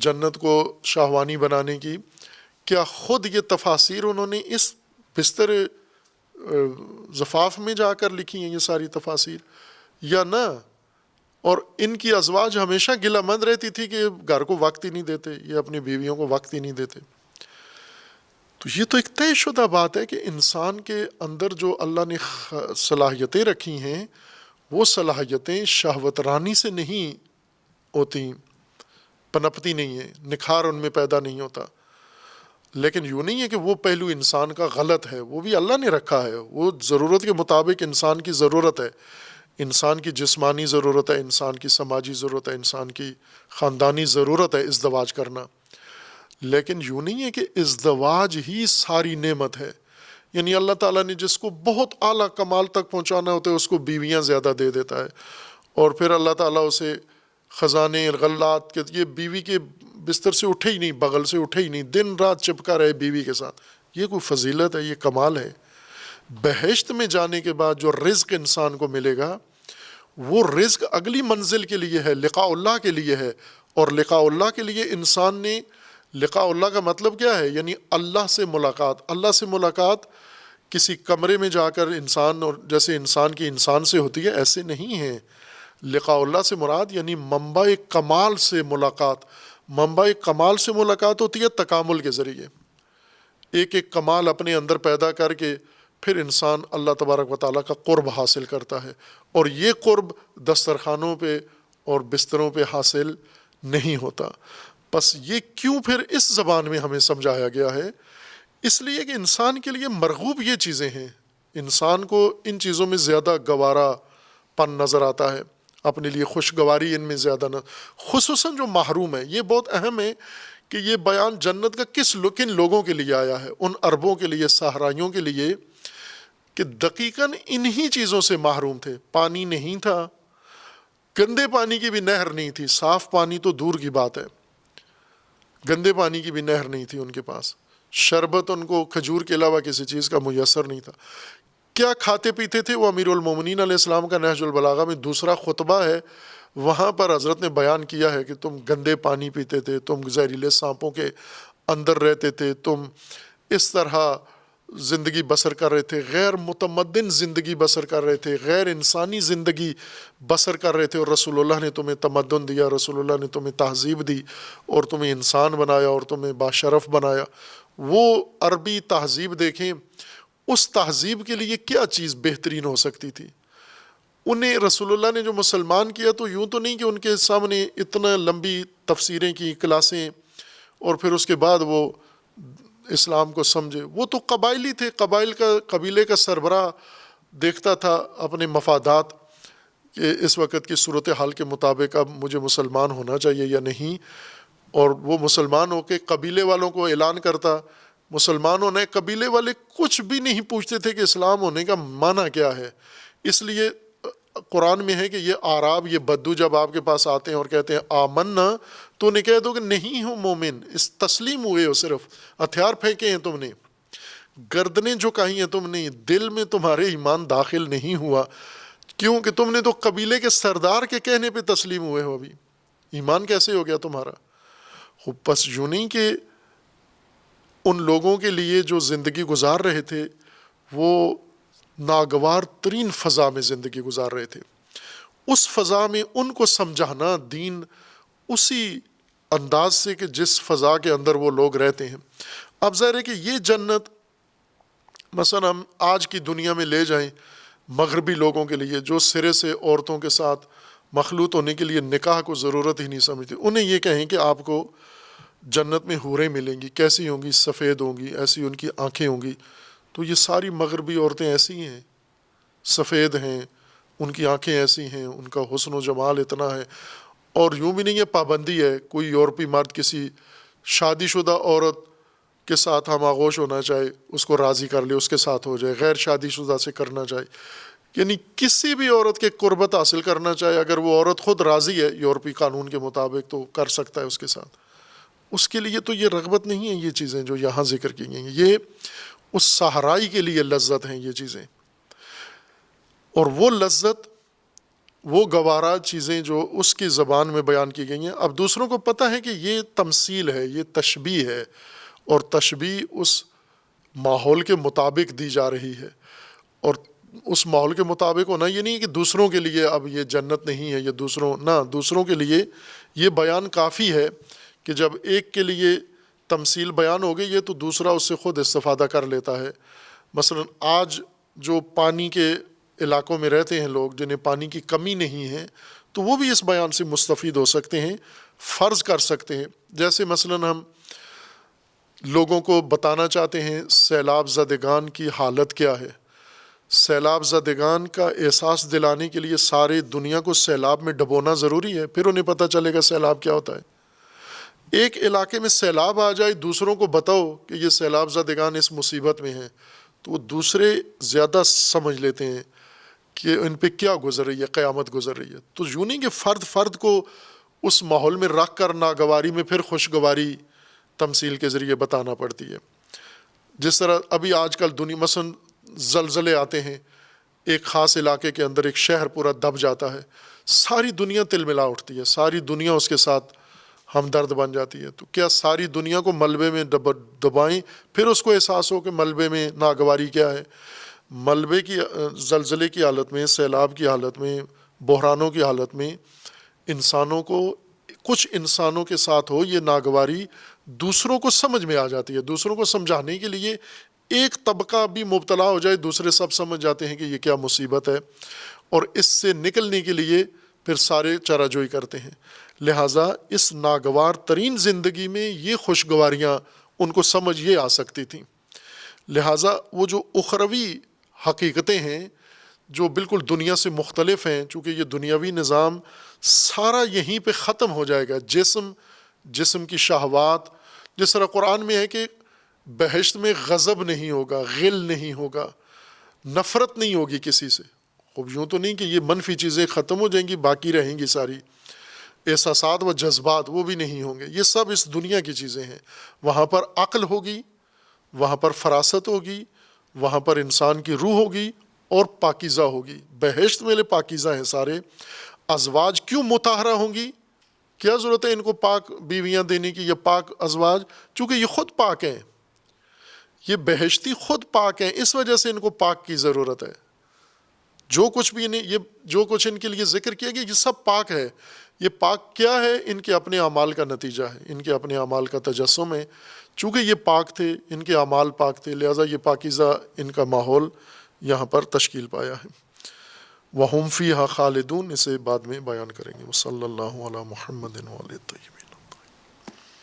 جنت کو شاہوانی بنانے کی، کیا خود یہ تفاسیر انہوں نے اس بستر زفاف میں جا کر لکھی ہیں یہ ساری تفاسیر یا نہ؟ اور ان کی ازواج ہمیشہ گلہ مند رہتی تھی کہ گھر کو وقت ہی نہیں دیتے، یہ اپنی بیویوں کو وقت ہی نہیں دیتے۔ تو یہ تو ایک طے شدہ بات ہے کہ انسان کے اندر جو اللہ نے صلاحیتیں رکھی ہیں، وہ صلاحیتیں شہوت رانی سے نہیں ہوتی، پنپتی نہیں ہیں، نکھار ان میں پیدا نہیں ہوتا۔ لیکن یوں نہیں ہے کہ وہ پہلو انسان کا غلط ہے، وہ بھی اللہ نے رکھا ہے، وہ ضرورت کے مطابق انسان کی ضرورت ہے، انسان کی جسمانی ضرورت ہے، انسان کی سماجی ضرورت ہے، انسان کی خاندانی ضرورت ہے ازدواج کرنا۔ لیکن یوں نہیں ہے کہ ازدواج ہی ساری نعمت ہے، یعنی اللہ تعالیٰ نے جس کو بہت اعلیٰ کمال تک پہنچانا ہوتا ہے اس کو بیویاں زیادہ دے دیتا ہے، اور پھر اللہ تعالیٰ اسے خزانے غلات کے، یہ بیوی کے بستر سے اٹھے ہی نہیں، بغل سے اٹھے ہی نہیں، دن رات چپکا رہے بیوی کے ساتھ، یہ کوئی فضیلت ہے؟ یہ کمال ہے؟ بہشت میں جانے کے بعد جو رزق انسان کو ملے گا، وہ رزق اگلی منزل کے لیے ہے، لقاء اللہ کے لیے ہے، اور لقاء اللہ کے لیے انسان نے، لقاء اللہ کا مطلب کیا ہے؟ یعنی اللہ سے ملاقات۔ اللہ سے ملاقات کسی کمرے میں جا کر انسان، اور جیسے انسان کی انسان سے ہوتی ہے ایسے نہیں ہے۔ لقاء اللہ سے مراد یعنی منبع کمال سے ملاقات۔ منبع کمال سے ملاقات ہوتی ہے تکامل کے ذریعے، ایک ایک کمال اپنے اندر پیدا کر کے پھر انسان اللہ تبارک و تعالیٰ کا قرب حاصل کرتا ہے، اور یہ قرب دسترخوانوں پہ اور بستروں پہ حاصل نہیں ہوتا۔ بس یہ کیوں پھر اس زبان میں ہمیں سمجھایا گیا ہے؟ اس لیے کہ انسان کے لیے مرغوب یہ چیزیں ہیں، انسان کو ان چیزوں میں زیادہ گوارا پن نظر آتا ہے، اپنے لیے خوشگواری ان میں زیادہ خصوصاً جو محروم ہے۔ یہ بہت اہم ہے کہ یہ بیان جنت کا کن لوگوں کے لیے آیا ہے، ان عربوں کے لیے، صحرائیوں کے لیے، کہ دقیقاً انہی چیزوں سے محروم تھے۔ پانی نہیں تھا، گندے پانی کی بھی نہر نہیں تھی، صاف پانی تو دور کی بات ہے، گندے پانی کی بھی نہر نہیں تھی ان کے پاس، شربت ان کو کھجور کے علاوہ کسی چیز کا میسر نہیں تھا۔ کیا کھاتے پیتے تھے؟ وہ امیر المومنین علیہ السلام کا نہج البلاغہ میں دوسرا خطبہ ہے، وہاں پر حضرت نے بیان کیا ہے کہ تم گندے پانی پیتے تھے، تم زہریلے سانپوں کے اندر رہتے تھے، تم اس طرح زندگی بسر کر رہے تھے، غیر متمدن زندگی بسر کر رہے تھے، غیر انسانی زندگی بسر کر رہے تھے، اور رسول اللہ نے تمہیں تمدن دیا، رسول اللہ نے تمہیں تہذیب دی اور تمہیں انسان بنایا اور تمہیں باشرف بنایا۔ وہ عربی تہذیب دیکھیں، اس تہذیب کے لیے کیا چیز بہترین ہو سکتی تھی؟ انہیں رسول اللہ نے جو مسلمان کیا تو یوں تو نہیں کہ ان کے سامنے اتنا لمبی تفسیریں کی، کلاسیں، اور پھر اس کے بعد وہ اسلام کو سمجھے۔ وہ تو قبائلی تھے، قبیلے کا سربراہ دیکھتا تھا اپنے مفادات کہ اس وقت کی صورتحال کے مطابق اب مجھے مسلمان ہونا چاہیے یا نہیں، اور وہ مسلمان ہو کے قبیلے والوں کو اعلان کرتا۔ مسلمان ہونے قبیلے والے کچھ بھی نہیں پوچھتے تھے کہ اسلام ہونے کا معنی کیا ہے۔ اس لیے قرآن میں ہے کہ یہ اعراب، یہ بدو جب آپ کے پاس آتے ہیں اور کہتے ہیں آمنا، تو انہیں کہہ دو کہ نہیں ہو مومن، اس تسلیم ہوئے ہو، صرف ہتھیار پھینکے ہیں تم نے، گردنیں جھکائی ہیں تم نے، دل میں تمہارے ایمان داخل نہیں ہوا، کیوں کہ تم نے تو قبیلے کے سردار کے کہنے پہ تسلیم ہوئے ہو، ابھی ایمان کیسے ہو گیا تمہارا؟ بس یوں نہیں کہ ان لوگوں کے لیے جو زندگی گزار رہے تھے وہ ناگوار ترین فضا میں زندگی گزار رہے تھے، اس فضا میں ان کو سمجھانا دین اسی انداز سے کہ جس فضا کے اندر وہ لوگ رہتے ہیں۔ اب ظاہر ہے کہ یہ جنت مثلا ہم آج کی دنیا میں لے جائیں مغربی لوگوں کے لیے جو سرے سے عورتوں کے ساتھ مخلوط ہونے کے لیے نکاح کو ضرورت ہی نہیں سمجھتے، انہیں یہ کہیں کہ آپ کو جنت میں حوریں ملیں گی، کیسی ہوں گی؟ سفید ہوں گی، ایسی ان کی آنکھیں ہوں گی، تو یہ ساری مغربی عورتیں ایسی ہیں، سفید ہیں، ان کی آنکھیں ایسی ہیں، ان کا حسن و جمال اتنا ہے، اور یوں بھی نہیں ہے پابندی ہے کوئی یورپی مرد کسی شادی شدہ عورت کے ساتھ ہم آغوش ہونا چاہے اس کو راضی کر لے، اس کے ساتھ ہو جائے، غیر شادی شدہ سے کرنا چاہے، یعنی کسی بھی عورت کے قربت حاصل کرنا چاہے، اگر وہ عورت خود راضی ہے یورپی قانون کے مطابق تو کر سکتا ہے اس کے ساتھ۔ اس کے لیے تو یہ رغبت نہیں ہے، یہ چیزیں جو یہاں ذکر کی گئی ہیں، یہ اس صحرائی کے لیے لذت ہیں یہ چیزیں، اور وہ لذت، وہ گوارا چیزیں جو اس کی زبان میں بیان کی گئی ہیں۔ اب دوسروں کو پتہ ہے کہ یہ تمثیل ہے، یہ تشبیہ ہے، اور تشبیہ اس ماحول کے مطابق دی جا رہی ہے، اور اس ماحول کے مطابق ہونا یہ نہیں کہ دوسروں کے لیے اب یہ جنت نہیں ہے، یہ دوسروں کے لیے یہ بیان کافی ہے کہ جب ایک کے لیے تمثیل بیان ہو گئی ہے تو دوسرا اس سے خود استفادہ کر لیتا ہے۔ مثلا آج جو پانی کے علاقوں میں رہتے ہیں لوگ جنہیں پانی کی کمی نہیں ہے تو وہ بھی اس بیان سے مستفید ہو سکتے ہیں، فرض کر سکتے ہیں۔ جیسے مثلا ہم لوگوں کو بتانا چاہتے ہیں سیلاب زدگان کی حالت کیا ہے، سیلاب زدگان کا احساس دلانے کے لیے سارے دنیا کو سیلاب میں ڈبونا ضروری ہے، پھر انہیں پتہ چلے گا سیلاب کیا ہوتا ہے۔ ایک علاقے میں سیلاب آ جائے، دوسروں کو بتاؤ کہ یہ سیلاب زدگان اس مصیبت میں ہیں، تو وہ دوسرے زیادہ سمجھ لیتے ہیں کہ ان پہ کیا گزر رہی ہے، قیامت گزر رہی ہے۔ تو یوں نہیں کہ فرد کو اس ماحول میں رکھ کر ناگواری میں پھر خوشگواری تمثیل کے ذریعے بتانا پڑتی ہے۔ جس طرح ابھی آج کل دنیا مثلا زلزلے آتے ہیں، ایک خاص علاقے کے اندر ایک شہر پورا دب جاتا ہے، ساری دنیا تل ملا اٹھتی ہے، ساری دنیا اس کے ساتھ ہمدرد بن جاتی ہے۔ تو کیا ساری دنیا کو ملبے میں دبائیں پھر اس کو احساس ہو کہ ملبے میں ناگواری کیا ہے؟ ملبے کی، زلزلے کی حالت میں، سیلاب کی حالت میں، بحرانوں کی حالت میں انسانوں کو، کچھ انسانوں کے ساتھ ہو یہ ناگواری دوسروں کو سمجھ میں آ جاتی ہے۔ دوسروں کو سمجھانے کے لیے ایک طبقہ بھی مبتلا ہو جائے، دوسرے سب سمجھ جاتے ہیں کہ یہ کیا مصیبت ہے، اور اس سے نکلنے کے لیے پھر سارے چارہ جوئی کرتے ہیں۔ لہٰذا اس ناگوار ترین زندگی میں یہ خوشگواریاں ان کو سمجھ یہ آ سکتی تھیں۔ لہٰذا وہ جو اخروی حقیقتیں ہیں جو بالکل دنیا سے مختلف ہیں، چونکہ یہ دنیاوی نظام سارا یہیں پہ ختم ہو جائے گا، جسم کی شہوات، جس طرح قرآن میں ہے کہ بہشت میں غضب نہیں ہوگا، غل نہیں ہوگا، نفرت نہیں ہوگی کسی سے۔ خوب یوں تو نہیں کہ یہ منفی چیزیں ختم ہو جائیں گی، باقی رہیں گی ساری، احساسات و جذبات وہ بھی نہیں ہوں گے، یہ سب اس دنیا کی چیزیں ہیں۔ وہاں پر عقل ہوگی، وہاں پر فراست ہوگی، وہاں پر انسان کی روح ہوگی اور پاکیزہ ہوگی۔ بہشت میں پاکیزہ ہیں سارے۔ ازواج کیوں مطہرہ ہوں گی؟ کیا ضرورت ہے ان کو پاک بیویاں دینے کی یا پاک ازواج؟ چونکہ یہ خود پاک ہیں، یہ بہشتی خود پاک ہیں، اس وجہ سے ان کو پاک کی ضرورت ہے۔ جو کچھ بھی جو کچھ ان کے لیے ذکر کیا گیا یہ سب پاک ہے۔ یہ پاک کیا ہے؟ ان کے اپنے اعمال کا نتیجہ ہے، ان کے اپنے اعمال کا تجسم ہے۔ چونکہ یہ پاک تھے، ان کے اعمال پاک تھے، لہٰذا یہ پاکیزہ ان کا ماحول یہاں پر تشکیل پایا ہے۔ وَهُمْ فِيهَا خَالِدُونَ، اسے بعد میں بیان کریں گے۔ وصلی اللہ علی محمد وآلہ الطاہرین۔